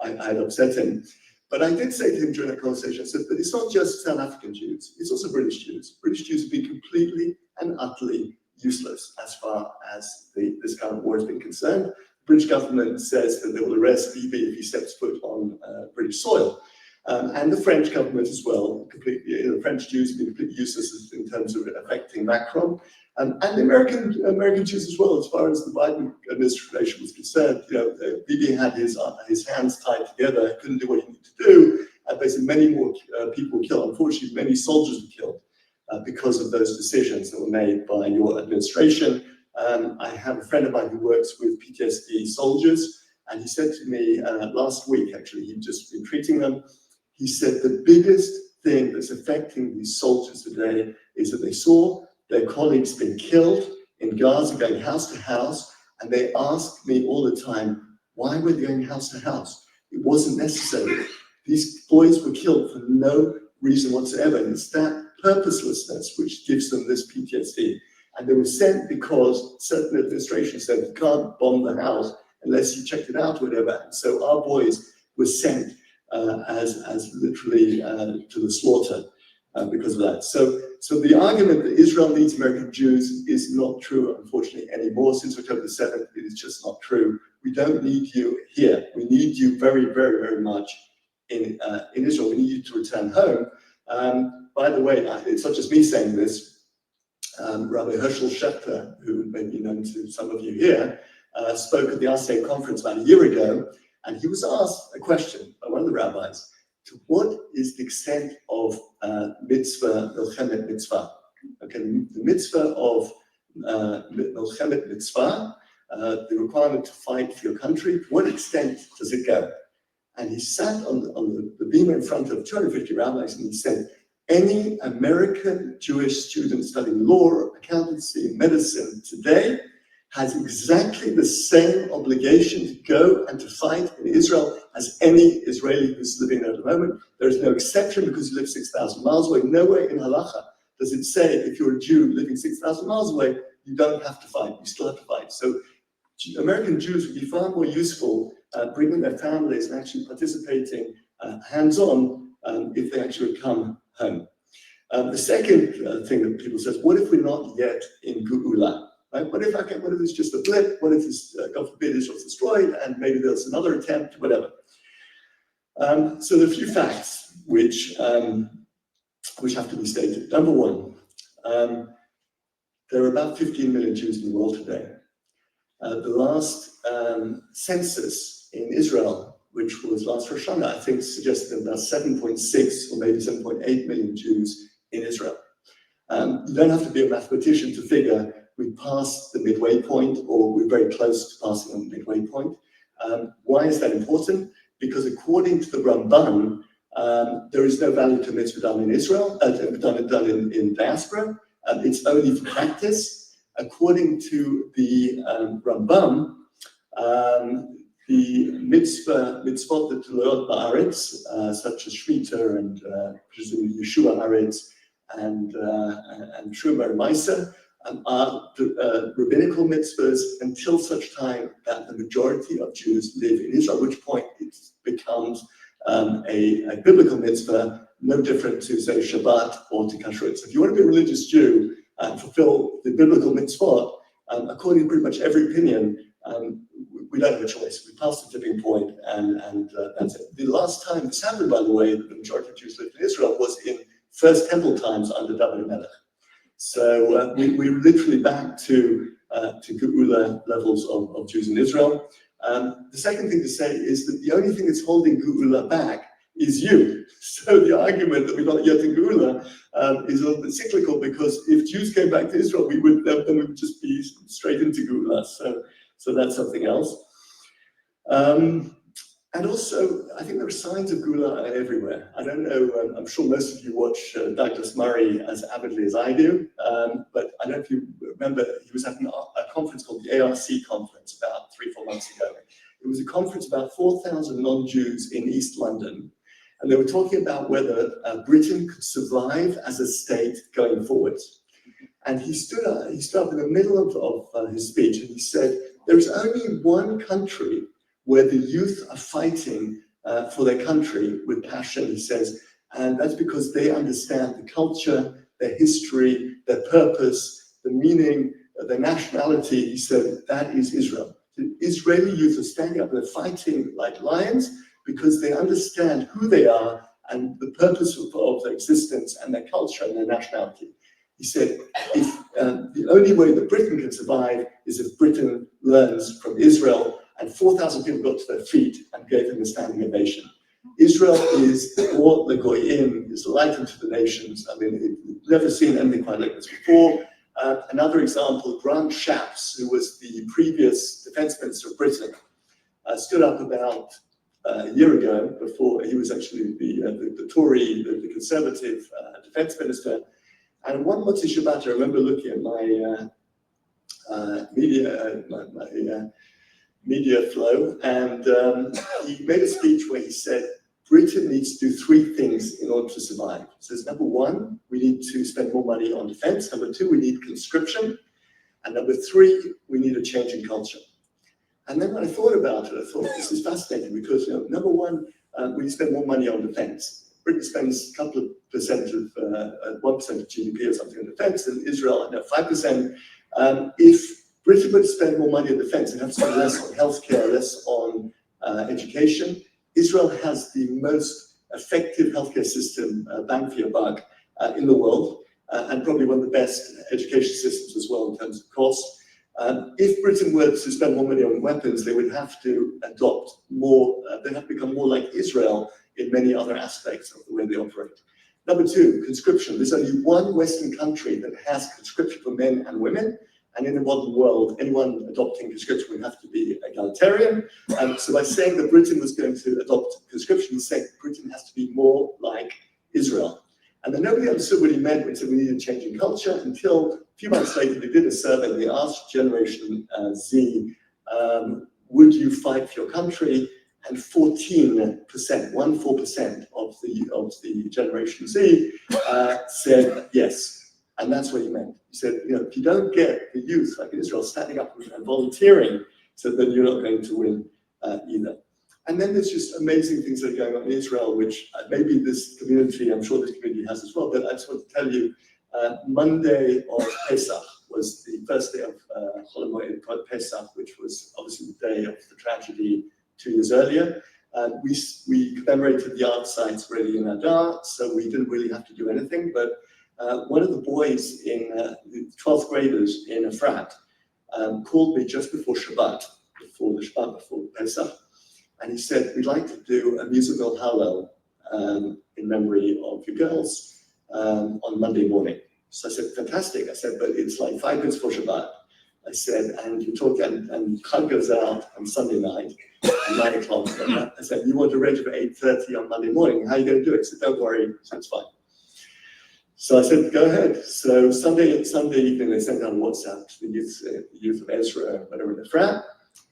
I had upset him. But I did say to him during that conversation, I said, but it's not just South African Jews, it's also British Jews. British Jews have been completely and utterly useless as far as this current war has been concerned. The British government says that they will arrest Bibi if he steps foot on British soil. And the French government as well, completely, the French Jews have been completely useless in terms of affecting Macron. And the American Jews as well, as far as the Biden administration was concerned. Bibi had his hands tied together, couldn't do what he needed to do, and basically many more people were killed. Unfortunately, many soldiers were killed because of those decisions that were made by your administration. I have a friend of mine who works with PTSD soldiers, and he said to me last week, actually, he'd just been treating them. He said the biggest thing that's affecting these soldiers today is that they saw their colleagues being killed in Gaza, going house to house, and they asked me all the time, why were they going house to house? It wasn't necessary. These boys were killed for no reason whatsoever, and it's that purposelessness which gives them this PTSD. And they were sent because certain administrations said, you can't bomb the house unless you checked it out or whatever. And so our boys were sent as literally to the slaughter because of that. So the argument that Israel needs American Jews is not true, unfortunately, anymore. Since October the 7th, it is just not true. We don't need you here. We need you very, very, very much in Israel. We need you to return home. By the way, it's not just me saying this. Rabbi Herschel Schechter, who may be known to some of you here, spoke at the RCA conference about a year ago, and he was asked a question by one of the rabbis: to what is the extent of mitzvah, milchemet mitzvah? Okay, the mitzvah of milchemet mitzvah, the requirement to fight for your country, to what extent does it go? And he sat on the beamer in front of 250 rabbis, and he said, any American Jewish student studying law, accountancy, medicine today has exactly the same obligation to go and to fight in Israel as any Israeli who's living there at the moment. There is no exception because you live 6,000 miles away. Nowhere in halacha does it say if you're a Jew living 6,000 miles away, you don't have to fight, you still have to fight. So American Jews would be far more useful bringing their families and actually participating hands-on if they actually would come home. The second thing that people say is, what if we're not yet in Geula? Right? What if it's just a blip? What if this, God forbid, Israel's destroyed and maybe there's another attempt, whatever. So there are a few facts which have to be stated. Number one, there are about 15 million Jews in the world today. The last census in Israel, which was last Rosh Hashanah, I think suggested about 7.6 or maybe 7.8 million Jews in Israel. You don't have to be a mathematician to figure we passed the midway point, or we're very close to passing on the midway point. Why is that important? Because according to the Ramban, there is no value to mitzvah done in Israel, done in diaspora. It's only for practice. According to the Rambam, the mitzvot that learned ba'aretz, such as Shmita and presumably Yeshua Haaretz and Truma and Maisa, are rabbinical mitzvahs until such time that the majority of Jews live in Israel, at which point it becomes a biblical mitzvah, no different to, say, Shabbat or to Kashrut. So if you want to be a religious Jew and fulfill the biblical mitzvot, according to pretty much every opinion, we don't have a choice. We passed the tipping point, and that's it. The last time this happened, by the way, that the majority of Jews lived in Israel was in First Temple times under David Melech. So we're literally back to Geula levels of Jews in Israel. The second thing to say is that the only thing that's holding Geula back is you. So the argument that we're not yet in Geula is a little bit cyclical, because if Jews came back to Israel, then we would just be straight into Geula. So that's something else. And also, I think there are signs of Geula everywhere. I don't know, I'm sure most of you watch Douglas Murray as avidly as I do, but I don't know if you remember, he was at a conference called the ARC conference about 3-4 months ago. It was a conference about 4,000 non-Jews in East London, and they were talking about whether Britain could survive as a state going forwards. And he stood up in the middle of his speech, and he said, there's only one country where the youth are fighting for their country with passion, he says, and that's because they understand the culture, their history, their purpose, the meaning, their nationality. He said, that is Israel. The Israeli youth are standing up, they're fighting like lions because they understand who they are and the purpose of their existence and their culture and their nationality. He said, if the only way that Britain can survive is if Britain learns from Israel. And 4,000 people got to their feet and gave him a standing ovation. Israel is or the goyim, is light unto the nations. I mean, we've never seen anything quite like this before. Another example, Grant Shapps, who was the previous defense minister of Britain, stood up about a year ago, before he was actually the Tory, the conservative defense minister. And one Motzi Shabbat, I remember looking at my media flow, and he made a speech where he said, Britain needs to do 3 things in order to survive. He says, number 1, we need to spend more money on defense. Number 2, we need conscription. And number 3, we need a change in culture. And then when I thought about it, I thought, this is fascinating, because number 1, we spend more money on defense. Britain spends a couple of percent of 1% of GDP or something on defense, and Israel, 5%. If Britain would spend more money on defense and have to spend less on healthcare, less on education. Israel has the most effective healthcare system, bang for your buck, in the world, and probably one of the best education systems as well in terms of cost. If Britain were to spend more money on weapons, they would have to adopt more, they'd have to become more like Israel in many other aspects of the way they operate. Number 2, conscription. There's only one Western country that has conscription for men and women. And in the modern world, anyone adopting conscription would have to be egalitarian. So by saying that Britain was going to adopt conscription, he's saying Britain has to be more like Israel. And then nobody understood what he meant when he said we need a change in culture, until a few months later they did a survey. They asked Generation Z, would you fight for your country? And 14% of the Generation Z said yes. And that's what he meant. He said, if you don't get the youth, like in Israel, standing up and volunteering, so then you're not going to win either. And then there's just amazing things that are going on in Israel, which maybe this community, I'm sure this community has as well, but I just want to tell you, Monday of Pesach was the first day of Chol Hamoed Pesach, which was obviously the day of the tragedy 2 years earlier. We commemorated the art sites already in Adar, so we didn't really have to do anything, but one of the boys the 12th graders in a frat called me just before Shabbat, before Pesach, and he said, we'd like to do a musical Hallel in memory of your girls on Monday morning. So I said, fantastic. I said, but it's like 5 minutes for Shabbat. I said, and you talk, and Chag goes out on Sunday night at 9 o'clock. I said, you want to ready for 8:30 on Monday morning. How are you going to do it? I said, don't worry, that's fine. So I said, go ahead. So Sunday evening, they sent out WhatsApp to the youth of Ezra, whatever in the frat.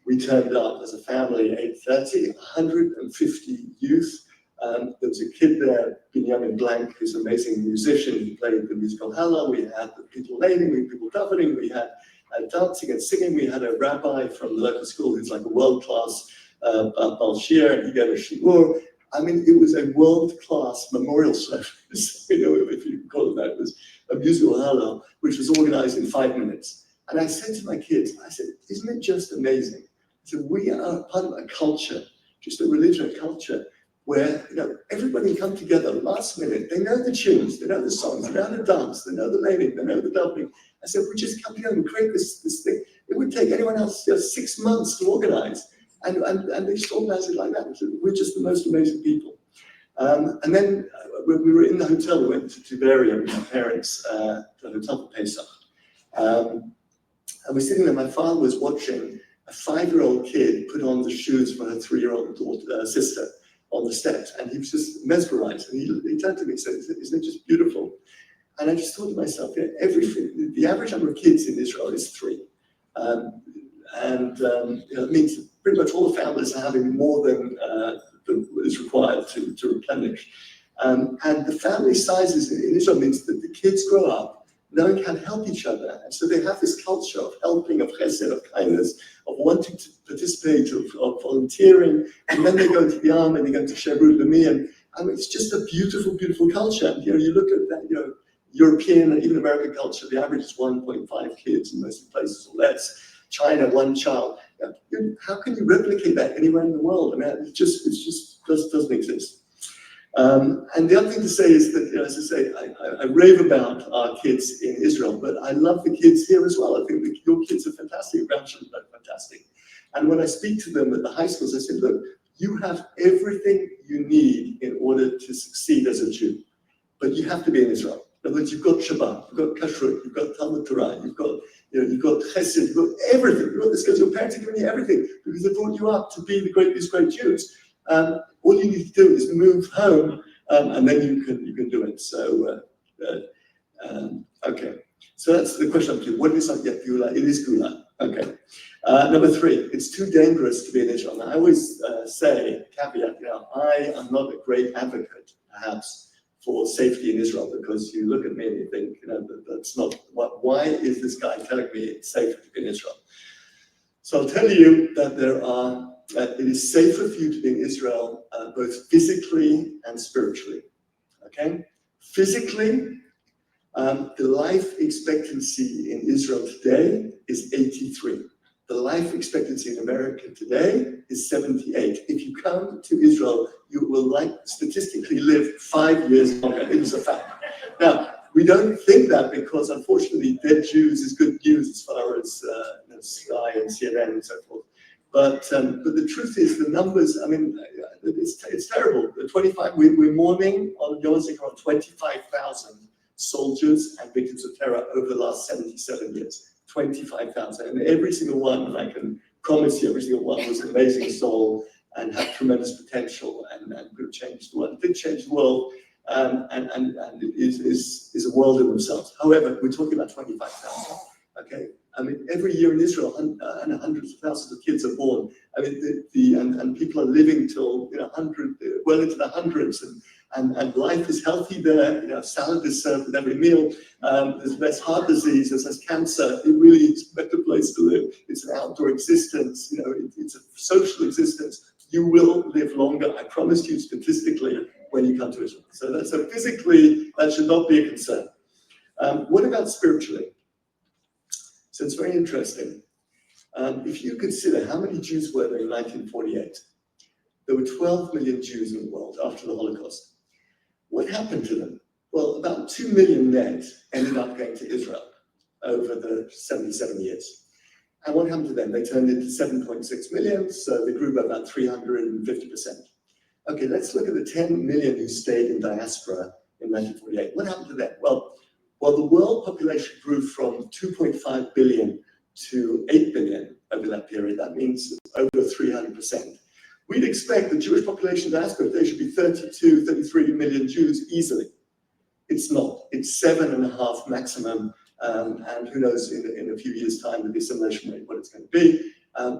We turned up as a family at 8:30, 150 youth. There was a kid there, Binyamin Blank, who's an amazing musician. He played the musical Hallel. We had the people laning, we had people davening, we had dancing and singing. We had a rabbi from the local school who's like a world-class Baal Shir, and he gave a shiur. I mean, it was a world-class memorial service, if you can call it that. It was a musical Hallel, which was organized in 5 minutes. And I said to my kids, I said, isn't it just amazing? I said, we are part of a culture, just a religion, a culture, where everybody come together last minute. They know the tunes, they know the songs, they know the dance, they know the laning, they know the davening. I said, we just come together and create this thing. It would take anyone else 6 months to organize. And they just organize it like that. So we're just the most amazing people. And then when we were in the hotel, we went to Tiberia with my parents, to the hotel for Pesach. And we're sitting there, my father was watching a 5-year-old kid put on the shoes for her 3-year-old sister on the steps, and he was just mesmerized. And he turned to me and said, isn't it just beautiful? And I just thought to myself, the average number of kids in Israel is 3. It means pretty much all the families are having more than is required to replenish. And the family sizes in Israel means that the kids grow up knowing how to help each other. And so they have this culture of helping, of chesed, of kindness, of wanting to participate, of volunteering. And then they go to the arm and they go to Sherut Lemi. And I mean, it's just a beautiful, beautiful culture. And, you look at that, European and even American culture, the average is 1.5 kids in most places or less. China, 1 child. How can you replicate that anywhere in the world? I mean, it just doesn't exist. And the other thing to say is that, as I say, I rave about our kids in Israel, but I love the kids here as well. I think that your kids are fantastic, your grandchildren are fantastic. And when I speak to them at the high schools, I say, look, you have everything you need in order to succeed as a Jew, but you have to be in Israel. In other words, you've got Shabbat, you've got Kashrut, you've got Talmud Torah, you've got Chesed, you've got everything. You've got this, because your parents are giving you everything because they brought you up to be these great Jews. All you need to do is move home, and then you can do it. So, okay. So that's the question. What is not yet Gula? It is Gula. Okay. Number 3, it's too dangerous to be in Israel. Now, I always say, caveat, I am not a great advocate, perhaps, for safety in Israel, because you look at me and you think, that's not, why is this guy telling me it's safer to be in Israel? So I'll tell you that it is safer for you to be in Israel, both physically and spiritually, okay? Physically, the life expectancy in Israel today is 83. The life expectancy in America today is 78. If you come to Israel, you will statistically live 5 years longer. It is a fact. Now, we don't think that because, unfortunately, dead Jews is good news as far as Sky and CNN and so forth. But the truth is, the numbers, I mean, it's terrible. The 25, we're mourning on Yom HaZikaron 25,000 soldiers and victims of terror over the last 77 years. 25,000, and every single one, and I can promise you, every single one was an amazing soul and had tremendous potential and could have changed the world. It did change the world, and it is a world in themselves. However, we're talking about 25,000. Okay, I mean, every year in Israel, and hundreds of thousands of kids are born. I mean, and people are living till well into the hundreds, and life is healthy there. Salad is served with every meal. There's less heart disease, there's less cancer. It really is a better place to live. It's an outdoor existence. It's a social existence. You will live longer, I promise you, statistically, when you come to Israel. So physically, that should not be a concern. What about spiritually? So it's very interesting. If you consider how many Jews were there in 1948, there were 12 million Jews in the world after the Holocaust. What happened to them? Well, about 2 million net ended up going to Israel over the 77 years. And what happened to them? They turned into 7.6 million, so they grew by about 350%. Okay, let's look at the 10 million who stayed in diaspora in 1948. What happened to them? Well, Well, the world population grew from 2.5 billion to 8 billion over that period. That means over 300%. We'd expect the Jewish population diaspora, there should be 32, 33 million Jews easily. It's not. It's 7.5 maximum, and who knows in a few years' time with the assimilation rate what it's going to be.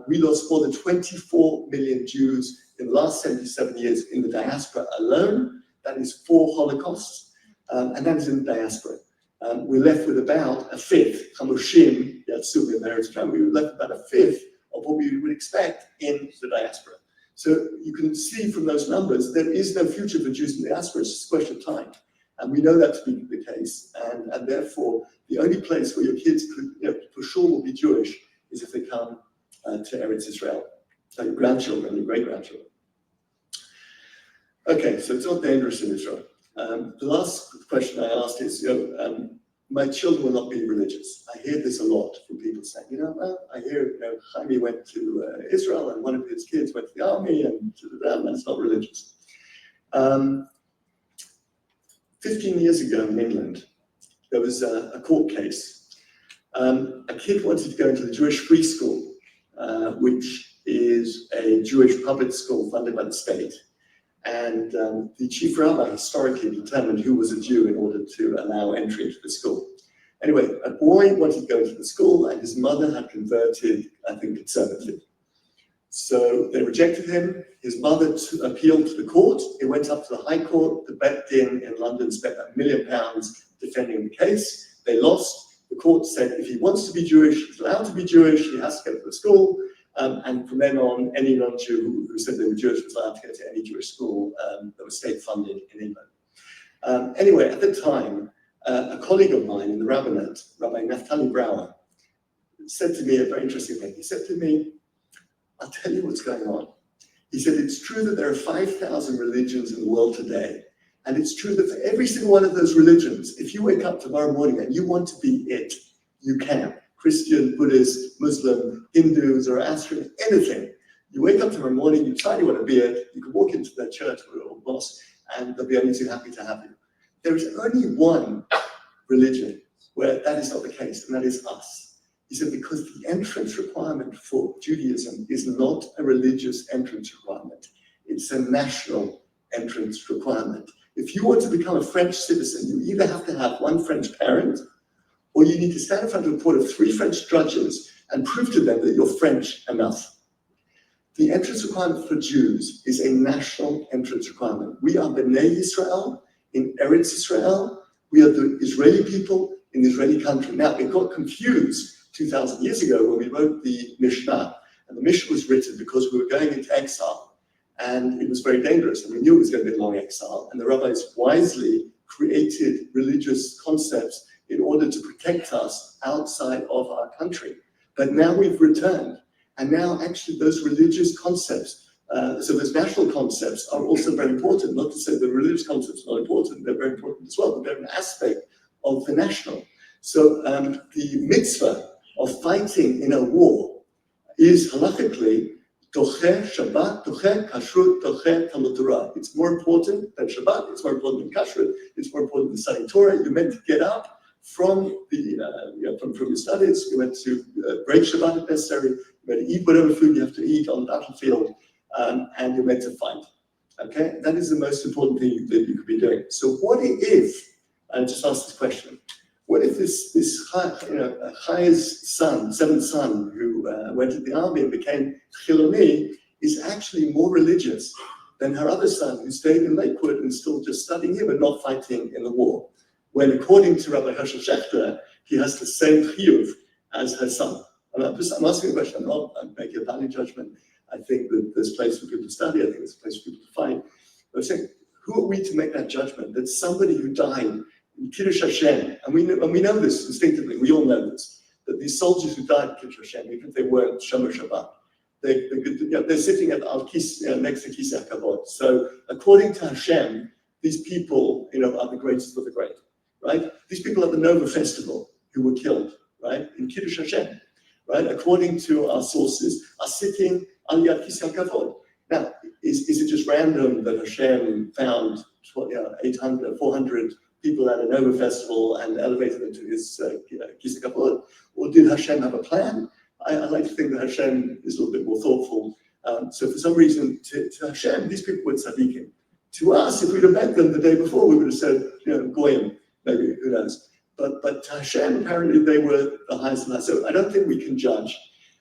We lost more than 24 million Jews in the last 77 years in the diaspora alone. That is 4 Holocausts, and that is in the diaspora. We're left with about a fifth, Chamushim, Yatsumi, in Eretz Yisrael. We were left about a fifth of what we would expect in the diaspora. So you can see from those numbers, there is no future for Jews in the diaspora. It's just a question of time. And we know that to be the case. And therefore, the only place where your kids could, for sure will be Jewish is if they come to Eretz Yisrael. So your grandchildren, your great-grandchildren. Okay, so it's not dangerous in Israel. The last question I asked is, my children will not be religious. I hear this a lot from people saying, I hear, Jaime went to Israel and one of his kids went to the army and that's not religious. 15 years ago in England, there was a court case. A kid wanted to go into the Jewish free school, which is a Jewish public school funded by the state. And the chief rabbi historically determined who was a Jew in order to allow entry into the school. Anyway, a boy wanted to go into the school and his mother had converted, I think, conservative. So they rejected him. His mother appealed to the court. It went up to the High Court. The Bet Din in London spent £1 million defending the case. They lost. The court said if he wants to be Jewish, he's allowed to be Jewish. He has to go to the school. And from then on, any non-Jew who said they were Jewish was allowed to go to any Jewish school that was state-funded in England. Anyway, at the time, a colleague of mine in the rabbinate, Rabbi Naftali Brower, said to me a very interesting thing. He said to me, I'll tell you what's going on. He said, it's true that there are 5,000 religions in the world today. And it's true that for every single one of those religions, if you wake up tomorrow morning and you want to be it, you can. Christian, Buddhist, Muslim, Hindu, Zoroastrian, anything. You wake up tomorrow morning, you decide you want to be it, you can walk into their church or mosque, and they'll be only too happy to have you. There is only one religion where that is not the case, and that is us. He said, because the entrance requirement for Judaism is not a religious entrance requirement. It's a national entrance requirement. If you want to become a French citizen, you either have to have one French parent, or you need to stand in front of a court of 3 French judges and prove to them that you're French enough. The entrance requirement for Jews is a national entrance requirement. We are B'nai Yisrael in Eretz Yisrael. We are the Israeli people in the Israeli country. Now, it got confused 2,000 years ago when we wrote the Mishnah. And the Mishnah was written because we were going into exile. And it was very dangerous. And we knew it was going to be a long exile. And the rabbis wisely created religious concepts in order to protect us outside of our country. But now we've returned. And now actually those religious concepts, so those national concepts are also very important. Not to say the religious concepts are not important, they're very important as well, but they're an aspect of the national. So the mitzvah of fighting in a war is halachically Tocheh Shabbat, Tocheh Kashrut, Tocheh Talmud Torah. It's more important than Shabbat, it's more important than Kashrut, it's more important than studying Torah. You're meant to get up from from your studies, you're meant to break Shabbat if necessary, you're meant to eat whatever food you have to eat on the battlefield, and you're meant to fight. Okay, that is the most important thing that you could be doing. So what if, I just asked this question, what if this Chaya's son, 7th son, who went to the army and became Chiloni, is actually more religious than her other son, who stayed in Lakewood and still just studying here, but not fighting in the war? When according to Rabbi Hershel Schechter, he has the same chiyuv as her son. I'm asking a question, I'm not making a value judgment. I think that there's a place for people to study, I think there's a place for people to fight. But I'm saying, who are we to make that judgment that somebody who died in Kiddush Hashem, and we know this instinctively, we all know this, that these soldiers who died in Kiddush Hashem, even if they weren't Shomer Shabbat, they're sitting at next to Kisei HaKavod. So according to Hashem, these people are the greatest of the great, right? These people at the Nova Festival who were killed, right, in Kiddush Hashem, right, according to our sources, are sitting on Yad Kisei HaKavod. Now, is it just random that Hashem found 400 people at an Nova festival and elevated them to his Kisei Kapot? Or did Hashem have a plan? I like to think that Hashem is a little bit more thoughtful. So for some reason, to Hashem, these people were tzaddikim. To us, if we'd have met them the day before, we would have said, goyim, maybe, who knows. But to Hashem, apparently they were the highest of that. So I don't think we can judge.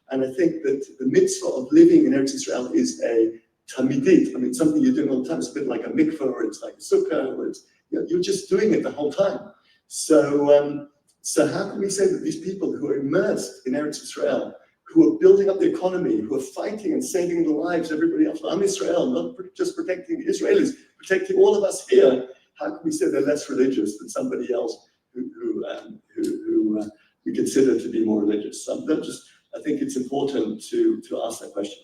And I think that the mitzvah of living in Eretz Israel is a tamidit. I mean, something you're doing all the time. It's a bit like a mikveh, or it's like a sukkah, or it's, you're just doing it the whole time. So, so how can we say that these people who are immersed in Eretz Israel, who are building up the economy, who are fighting and saving the lives of everybody else, I'm Israel, not just protecting the Israelis, protecting all of us here, how can we say they're less religious than somebody else who we consider to be more religious? I think it's important to ask that question.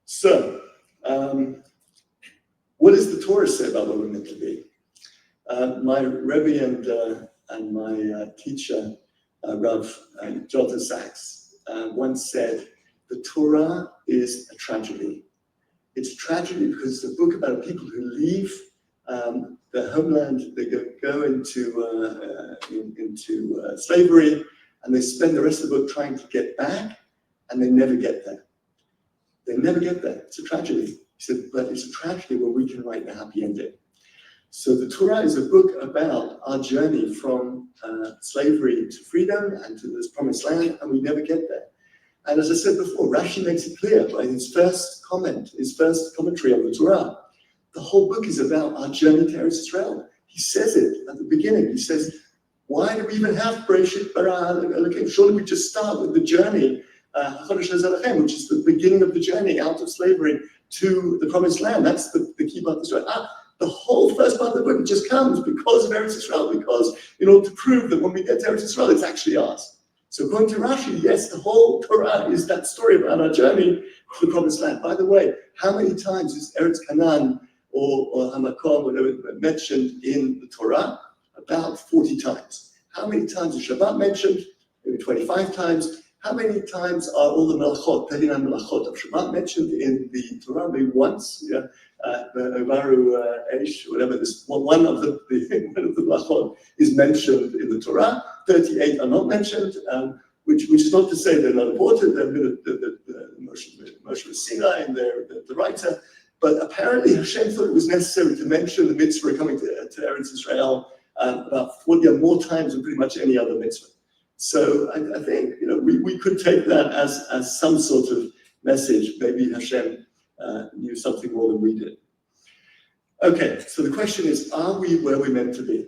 So, what does the Torah say about what we're meant to be? My Rebbe and my teacher, Rav Jonathan Sachs, once said, the Torah is a tragedy. It's a tragedy because it's a book about people who leave their homeland, they go into slavery, and they spend the rest of the book trying to get back, and they never get there. They never get there. It's a tragedy. He said, but it's a tragedy where we can write the happy ending. So the Torah is a book about our journey from slavery to freedom and to this promised land, and we never get there. And as I said before, Rashi makes it clear by his first commentary on the Torah. The whole book is about our journey to Eretz Israel. He says it at the beginning. He says, why do we even have Bereshit bara Elokim? Surely we just start with the journey, which is the beginning of the journey out of slavery to the promised land. That's the key part of the story. The whole first part of the book just comes because of Eretz Israel, because in order to prove that when we get to Eretz Israel, it's actually ours. So according to Rashi, yes, the whole Torah is that story about our journey to the promised land. By the way, how many times is Eretz Canaan or Hamakom, whatever, mentioned in the Torah? About 40 times. How many times is Shabbat mentioned? Maybe 25 times. How many times are all the melachot, Tehillah melachot of Shabbat mentioned in the Torah? Maybe once, yeah. Baru Eish, whatever this one of the melachot is mentioned in the Torah. 38 are not mentioned, which is not to say they're not important. They're the Moshe Sinai and they're the writer. But apparently Hashem thought it was necessary to mention the mitzvah coming to Eretz Israel about 40 or more times than pretty much any other mitzvah. So I think we could take that as some sort of message. Maybe Hashem knew something more than we did. Okay, so the question is, are we where we're meant to be?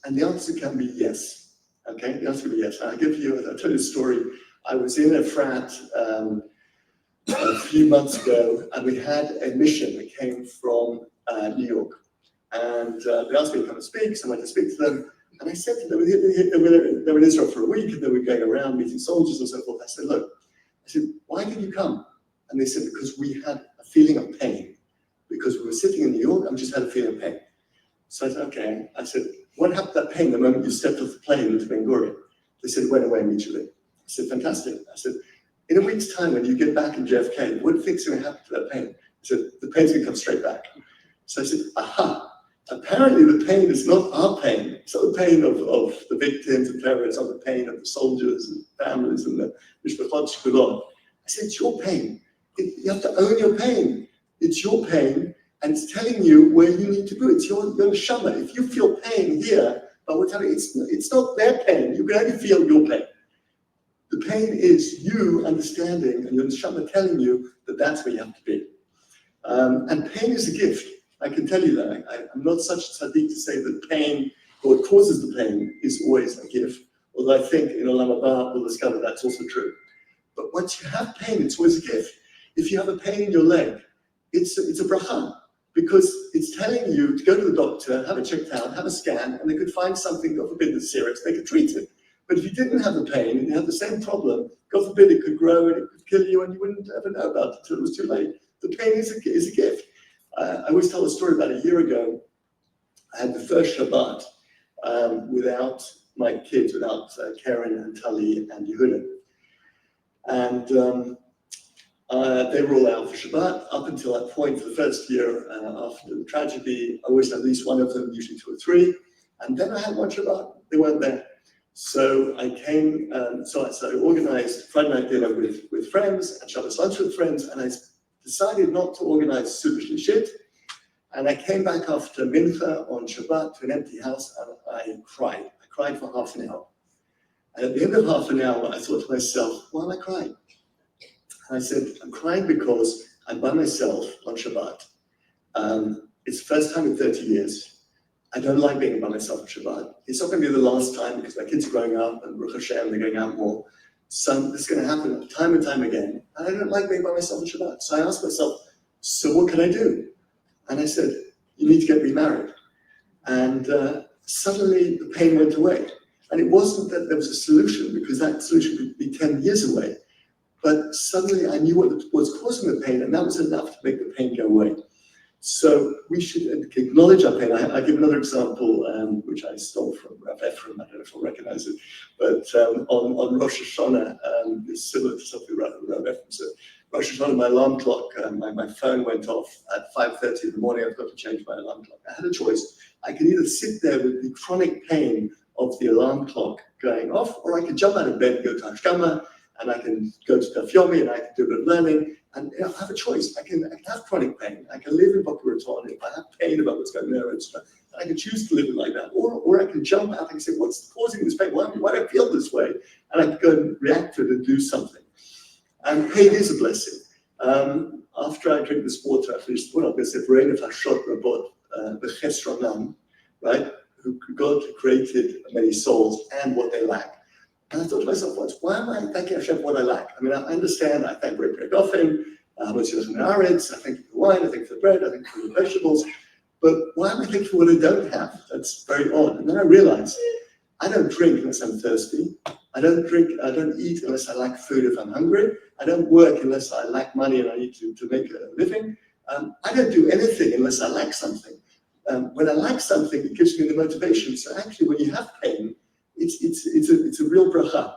And the answer can be yes. Okay, the answer can be yes. I'll tell you a story. I was in a frat a few months ago, and we had a mission that came from New York. And they asked me to come and speak, so I went to speak to them. And I said to them, they were in Israel for a week, and they were going around meeting soldiers and so forth. I said, look, why did you come? And they said, because we had a feeling of pain. Because we were sitting in New York, and we just had a feeling of pain. So I said, okay. I said, what happened to that pain the moment you stepped off the plane into Ben Gurion? They said, it went away immediately. I said, fantastic. I said, in a week's time, when you get back in JFK, what do you think is going to happen to that pain? I said, the pain's going to come straight back. So I said, aha. Apparently the pain is not our pain. It's not the pain of the victims and terrorists, it's not the pain of the soldiers and families and the mishpachot shkulot. I said, it's your pain. You have to own your pain. It's your pain, and it's telling you where you need to go. It's your neshama. If you feel pain here, but we're telling you, it's not their pain. You can only feel your pain. The pain is you understanding and your neshama telling you that that's where you have to be. And pain is a gift. I can tell you that. I'm not such a tzaddik to say that pain, or what causes the pain, is always a gift. Although I think in Olam Haba we'll discover that's also true. But once you have pain, it's always a gift. If you have a pain in your leg, it's a bracha, because it's telling you to go to the doctor, have it checked out, have a scan, and they could find something, God forbid, that's serious, they could treat it. But if you didn't have the pain and you had the same problem, God forbid, it could grow and it could kill you, and you wouldn't ever know about it until it was too late. The pain is a gift. I always tell a story about a year ago. I had the first Shabbat without my kids, without Karen and Tali and Yehuda. And They were all out for Shabbat. Up until that point, for the first year after the tragedy, I always had at least one of them, usually 2 or 3. And then I had one Shabbat. They weren't there. So I came, so I organized Friday night dinner with friends and Shabbos lunch with friends, and I decided not to organize super shlichit. And I came back after Mincha on Shabbat to an empty house, and I cried. I cried for half an hour. And at the end of half an hour, I thought to myself, why am I crying? And I said, I'm crying because I'm by myself on Shabbat. It's the first time in 30 years. I don't like being by myself on Shabbat. It's not going to be the last time because my kids are growing up and Baruch Hashem, they're going out more. So this is going to happen time and time again. And I don't like being by myself on Shabbat. So I asked myself, so what can I do? And I said, you need to get remarried. And suddenly the pain went away. And it wasn't that there was a solution, because that solution could be 10 years away. But suddenly I knew what was causing the pain, and that was enough to make the pain go away. So we should acknowledge our pain. I give another example, which I stole from Rav Ephraim. I don't know if you'll recognize it, but on Rosh Hashanah, it's similar to something Rav Ephraim said. Rosh Hashanah, my alarm clock, my phone went off at 5:30 in the morning. I've got to change my alarm clock. I had a choice. I could either sit there with the chronic pain of the alarm clock going off, or I could jump out of bed and go to Hashkama, and I can go to Daf Yomi, and I can do a bit of learning. And I have a choice. I can have chronic pain. I can live in Boca Raton if I have pain about what's going on, and I can choose to live it like that. Or I can jump out and say, what's causing this pain? Why do I feel this way? And I can go and react to it and do something. And pain is a blessing. After I drink this water, I finish the water, I'm going to say, Rein of Hashot Rabot, B'ches Ranam, right? Who God created many souls and what they lack. And I thought to myself once, why am I thanking Hashem for what I lack? I mean, I understand, I thank Rabbi Goffin, I thank you for the wine, I thank you for the bread, I thank you for the vegetables, but why am I thanking for what I don't have? That's very odd. And then I realized, I don't drink unless I'm thirsty. I don't eat unless I lack food if I'm hungry. I don't work unless I lack money and I need to make a living. I don't do anything unless I lack something. When I lack something, it gives me the motivation. So actually, when you have pain, it's a real bracha.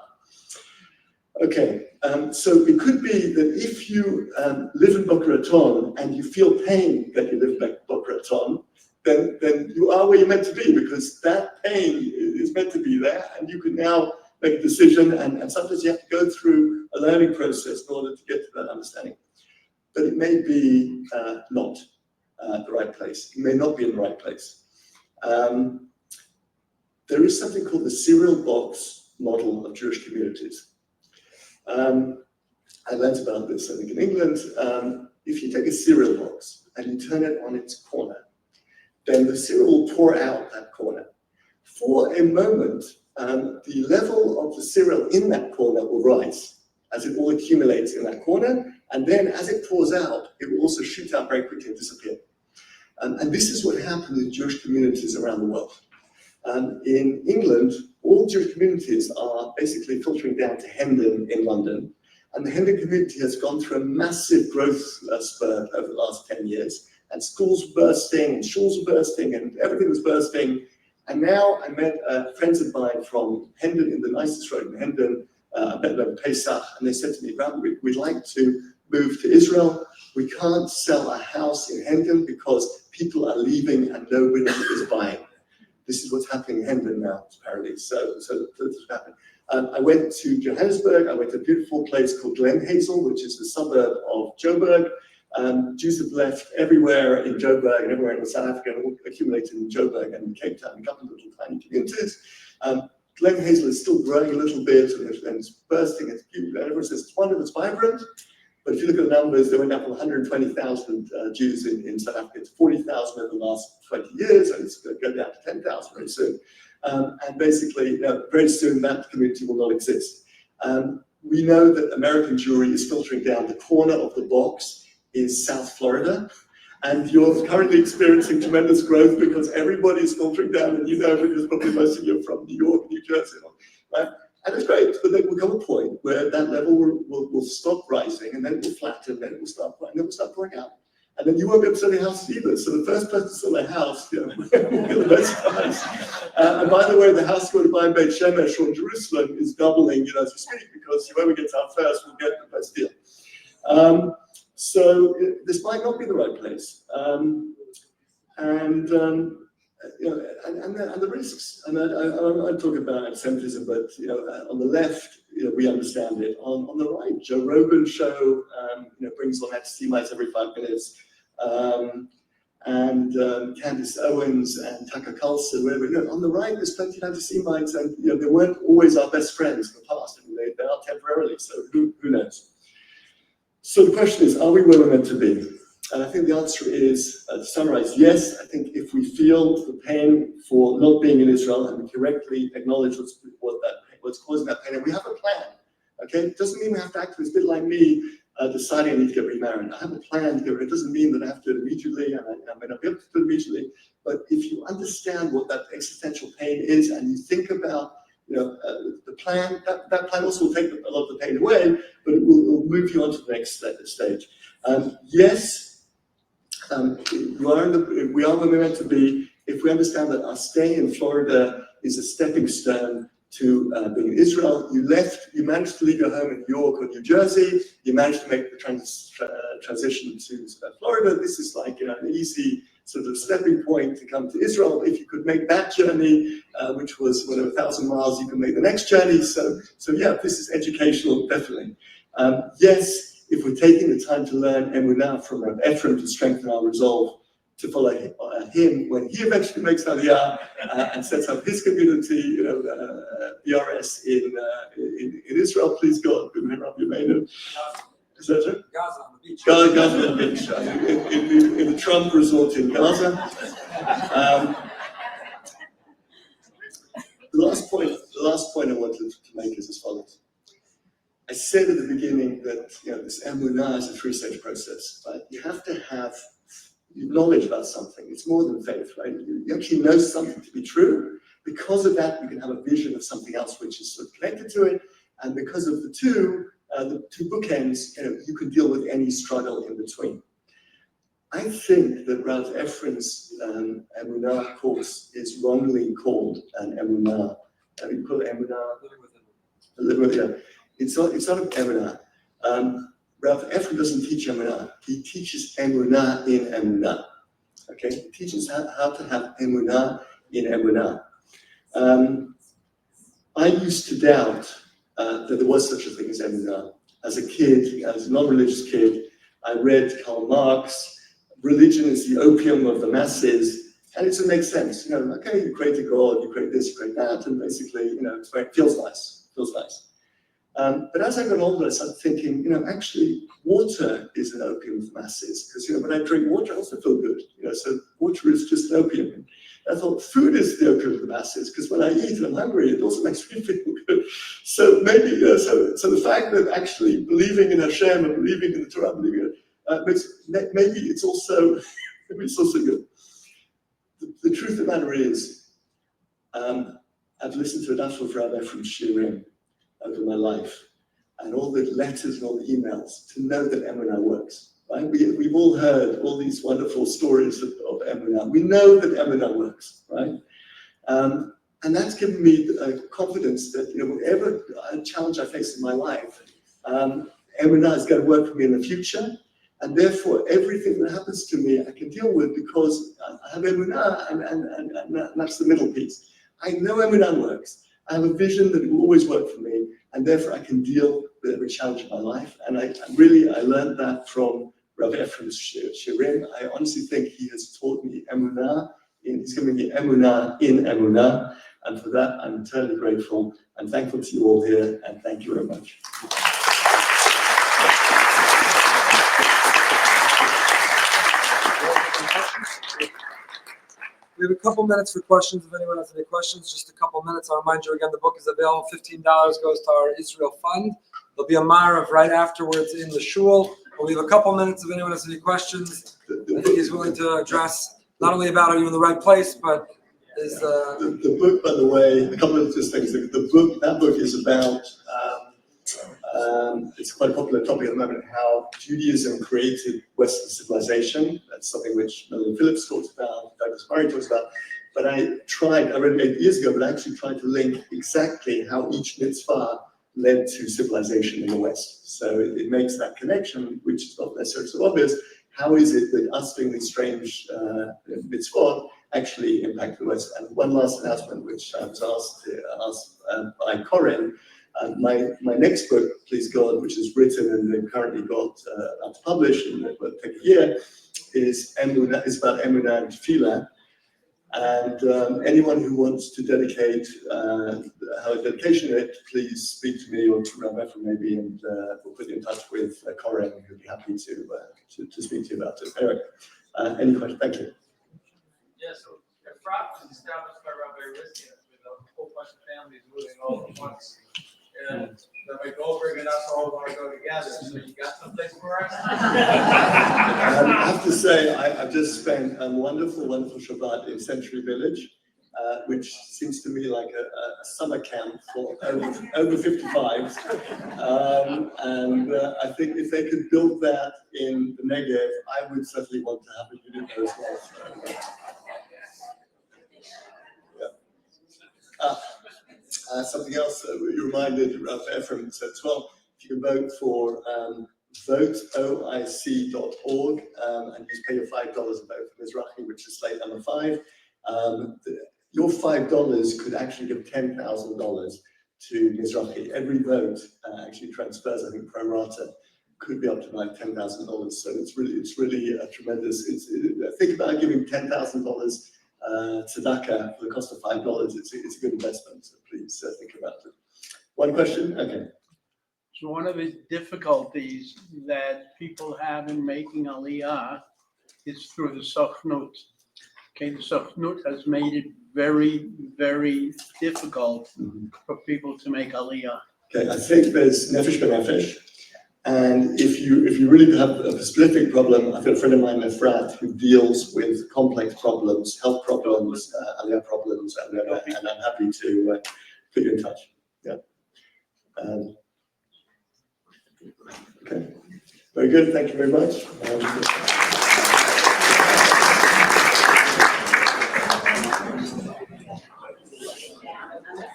Okay, so it could be that if you live in Boca Raton and you feel pain that you live in Boca Raton, then you are where you're meant to be, because that pain is meant to be there, and you can now make a decision, and sometimes you have to go through a learning process in order to get to that understanding. But it may be not the right place. It may not be in the right place. There is something called the cereal box model of Jewish communities. I learned about this, I think, in England. If you take a cereal box and you turn it on its corner, then the cereal will pour out that corner. For a moment, the level of the cereal in that corner will rise as it all accumulates in that corner, and then as it pours out, it will also shoot out very quickly and disappear. And this is what happens in Jewish communities around the world. In England, all Jewish communities are basically filtering down to Hendon in London. And the Hendon community has gone through a massive growth spurt over the last 10 years. And schools were bursting, and shuls were bursting, and everything was bursting. And now I met friends of mine from Hendon, in the nicest road in Hendon, I met them at Pesach, and they said to me, Rabbi, we'd like to move to Israel. We can't sell a house in Hendon because people are leaving and nobody is buying. This is what's happening in Hendon now, apparently. So that's what happened. I went to Johannesburg. I went to a beautiful place called Glen Hazel, which is the suburb of Joburg. Jews have left everywhere in Joburg and everywhere in South Africa, and all accumulated in Joburg and Cape Town, a couple of little tiny communities. Glen Hazel is still growing a little bit, and it's bursting. It's beautiful. Everyone says it's wonderful, it's vibrant. But if you look at the numbers, they went up from 120,000 Jews in South Africa to 40,000 over the last 20 years, and it's going to go down to 10,000 very soon. And basically, very soon that community will not exist. We know that American Jewry is filtering down. The corner of the box is South Florida, and you're currently experiencing tremendous growth because everybody is filtering down, and you know, because probably most of you are from New York, New Jersey, right? And it's great, but there will come a point where that level will stop rising, and then it will flatten, then it will start pouring out. And then you won't be able to sell your house either. So the first person to sell their house, will be the best price. And by the way, the house you're going to buy in Beit Shemesh or Jerusalem is doubling, as we speak, because whoever gets out first will get the best deal. So this might not be the right place. And the risks. And I talk about anti-Semitism, but on the left, we understand it. On the right, Joe Rogan's show, brings on anti-Semites every 5 minutes, and Candace Owens and Tucker Carlson, wherever. On the right, there's plenty of anti-Semites, and they weren't always our best friends in the past. I mean, they are temporarily. So who knows? So the question is, are we where we're meant to be? And I think the answer is, to summarize, yes. I think if we feel the pain for not being in Israel and we correctly acknowledge what's causing that pain, and we have a plan, okay? It doesn't mean we have to act. It's a bit like me deciding I need to get remarried. I have a plan here. It doesn't mean that I have to do it immediately, and I may not be able to do it immediately. But if you understand what that existential pain is, and you think about the plan, that plan also will take a lot of the pain away, but it will move you on to the next stage. Yes. We are where we're meant to be. If we understand that our stay in Florida is a stepping stone to being in Israel, you managed to leave your home in New York or New Jersey, you managed to make the transition to Florida. This is like an easy sort of stepping point to come to Israel. If you could make that journey, which was 1,000 miles, you can make the next journey. So yeah, this is educational, definitely. Yes. If we're taking the time to learn Emunah from Rabbi Ephraim to strengthen our resolve to follow him when he eventually makes Aliyah and sets up his community, BRS in Israel, please God, Rabbi Yemenu. Is that true? Gaza on the beach. Gaza on the beach, in the Trump resort in Gaza. The last point I wanted to make is as follows. I said at the beginning that this emunah is a 3-stage process, right? You have to have knowledge about something. It's more than faith, right? You actually know something to be true. Because of that, you can have a vision of something else which is sort of connected to it. And because of the two bookends, you can deal with any struggle in between. I think that Rabbi Ephraim's emunah course is wrongly called an emunah. You call it emunah? It's not an emunah. Rabbi Ephraim doesn't teach emunah. He teaches emunah in emunah. Okay, he teaches how to have emunah in emunah. I used to doubt that there was such a thing as emunah. As a kid, as a non-religious kid, I read Karl Marx. Religion is the opium of the masses, and it makes sense. Okay, you create a God, you create this, you create that, and basically, it feels nice. But as I got older, I started thinking, actually, water is an opium of the masses. Because, when I drink water, I also feel good. So water is just an opium. I thought food is the opium of the masses, because when I eat and I'm hungry, it also makes me feel good. So maybe, so the fact that actually believing in Hashem and believing in the Torah, maybe it's also good. The truth of the matter is, I've listened to enough of Rabbi Ephraim's shiurim over my life, and all the letters and all the emails to know that emunah works. Right? We've all heard all these wonderful stories of emunah. We know that emunah works, right? And that's given me confidence that whatever challenge I face in my life, emunah is going to work for me in the future, and therefore everything that happens to me I can deal with because I have emunah, and that's the middle piece. I know emunah works. I have a vision that it will always work for me, and therefore I can deal with every challenge in my life. And I learned that from Rabbi Ephraim's shiurim. I honestly think he has taught me emunah. He's given me emunah in emunah, and for that I'm eternally grateful. I'm thankful to you all here, and thank you very much. We have a couple minutes for questions. If anyone has any questions, just a couple minutes. I'll remind you again, the book is available. $15 goes to our Israel fund. There'll be a Marav right afterwards in the shul. We'll leave a couple minutes if anyone has any questions. I think he's willing to address not only about are you in the right place, but is the book, by the way, a couple of just things. That book is about, it's quite a popular topic at the moment, how Judaism created Western civilization. That's something which Melvin Phillips talks about, Douglas Murray talks about. But I read it 8 years ago, but I actually tried to link exactly how each mitzvah led to civilization in the West. So it makes that connection, which is not necessarily so obvious. How is it that us doing these strange mitzvot actually impact the West? And one last announcement, which I was asked by Corinne. My next book, Please God, which is written and they've currently got to publish, and it will take a year, is about Emunah and Tefillah. And anyone who wants to dedicate, have a dedication to it, please speak to me or to Rabbi Ephraim maybe, and we'll put you in touch with Corinne, who'd be happy to speak to you about it. Anyway, any questions? Thank you. Yeah, so Efrat was established by Rabbi Riskin with a whole bunch of families moving all at once. And Rabbi Goldberg and us all want to go together, so you got someplace for us? I have to say, I've just spent a wonderful Shabbat in Century Village, which seems to me like a summer camp for over 55s. And I think if they could build that in the Negev, I would certainly want to have a unit there as well. So, something else you reminded Rabbi Ephraim said as well, if you can vote for voteoic.org and you pay your $5 a vote for Mizrahi, which is slate number 5. Your $5 could actually give $10,000 to Mizrahi. Every vote actually transfers, I think, pro rata, could be up to like $10,000. So it's really a tremendous. Think about giving $10,000 tzedakah for the cost of $5. It's a good investment. So please think about it. One question? Okay. So one of the difficulties that people have in making Aliyah is through the Sochnut. Okay, the Sochnut has made it very, very difficult for people to make Aliyah. Okay, I think there's nefesh b'nefesh. And if you really have a specific problem, I've got a friend of mine, Efrat, who deals with complex problems, health problems, Aliyah problems, and I'm happy to put you in touch. Yeah. Okay. Very good. Thank you very much.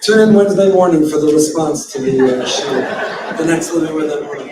Tune in Wednesday morning for the response to the shir, the next living with everyone.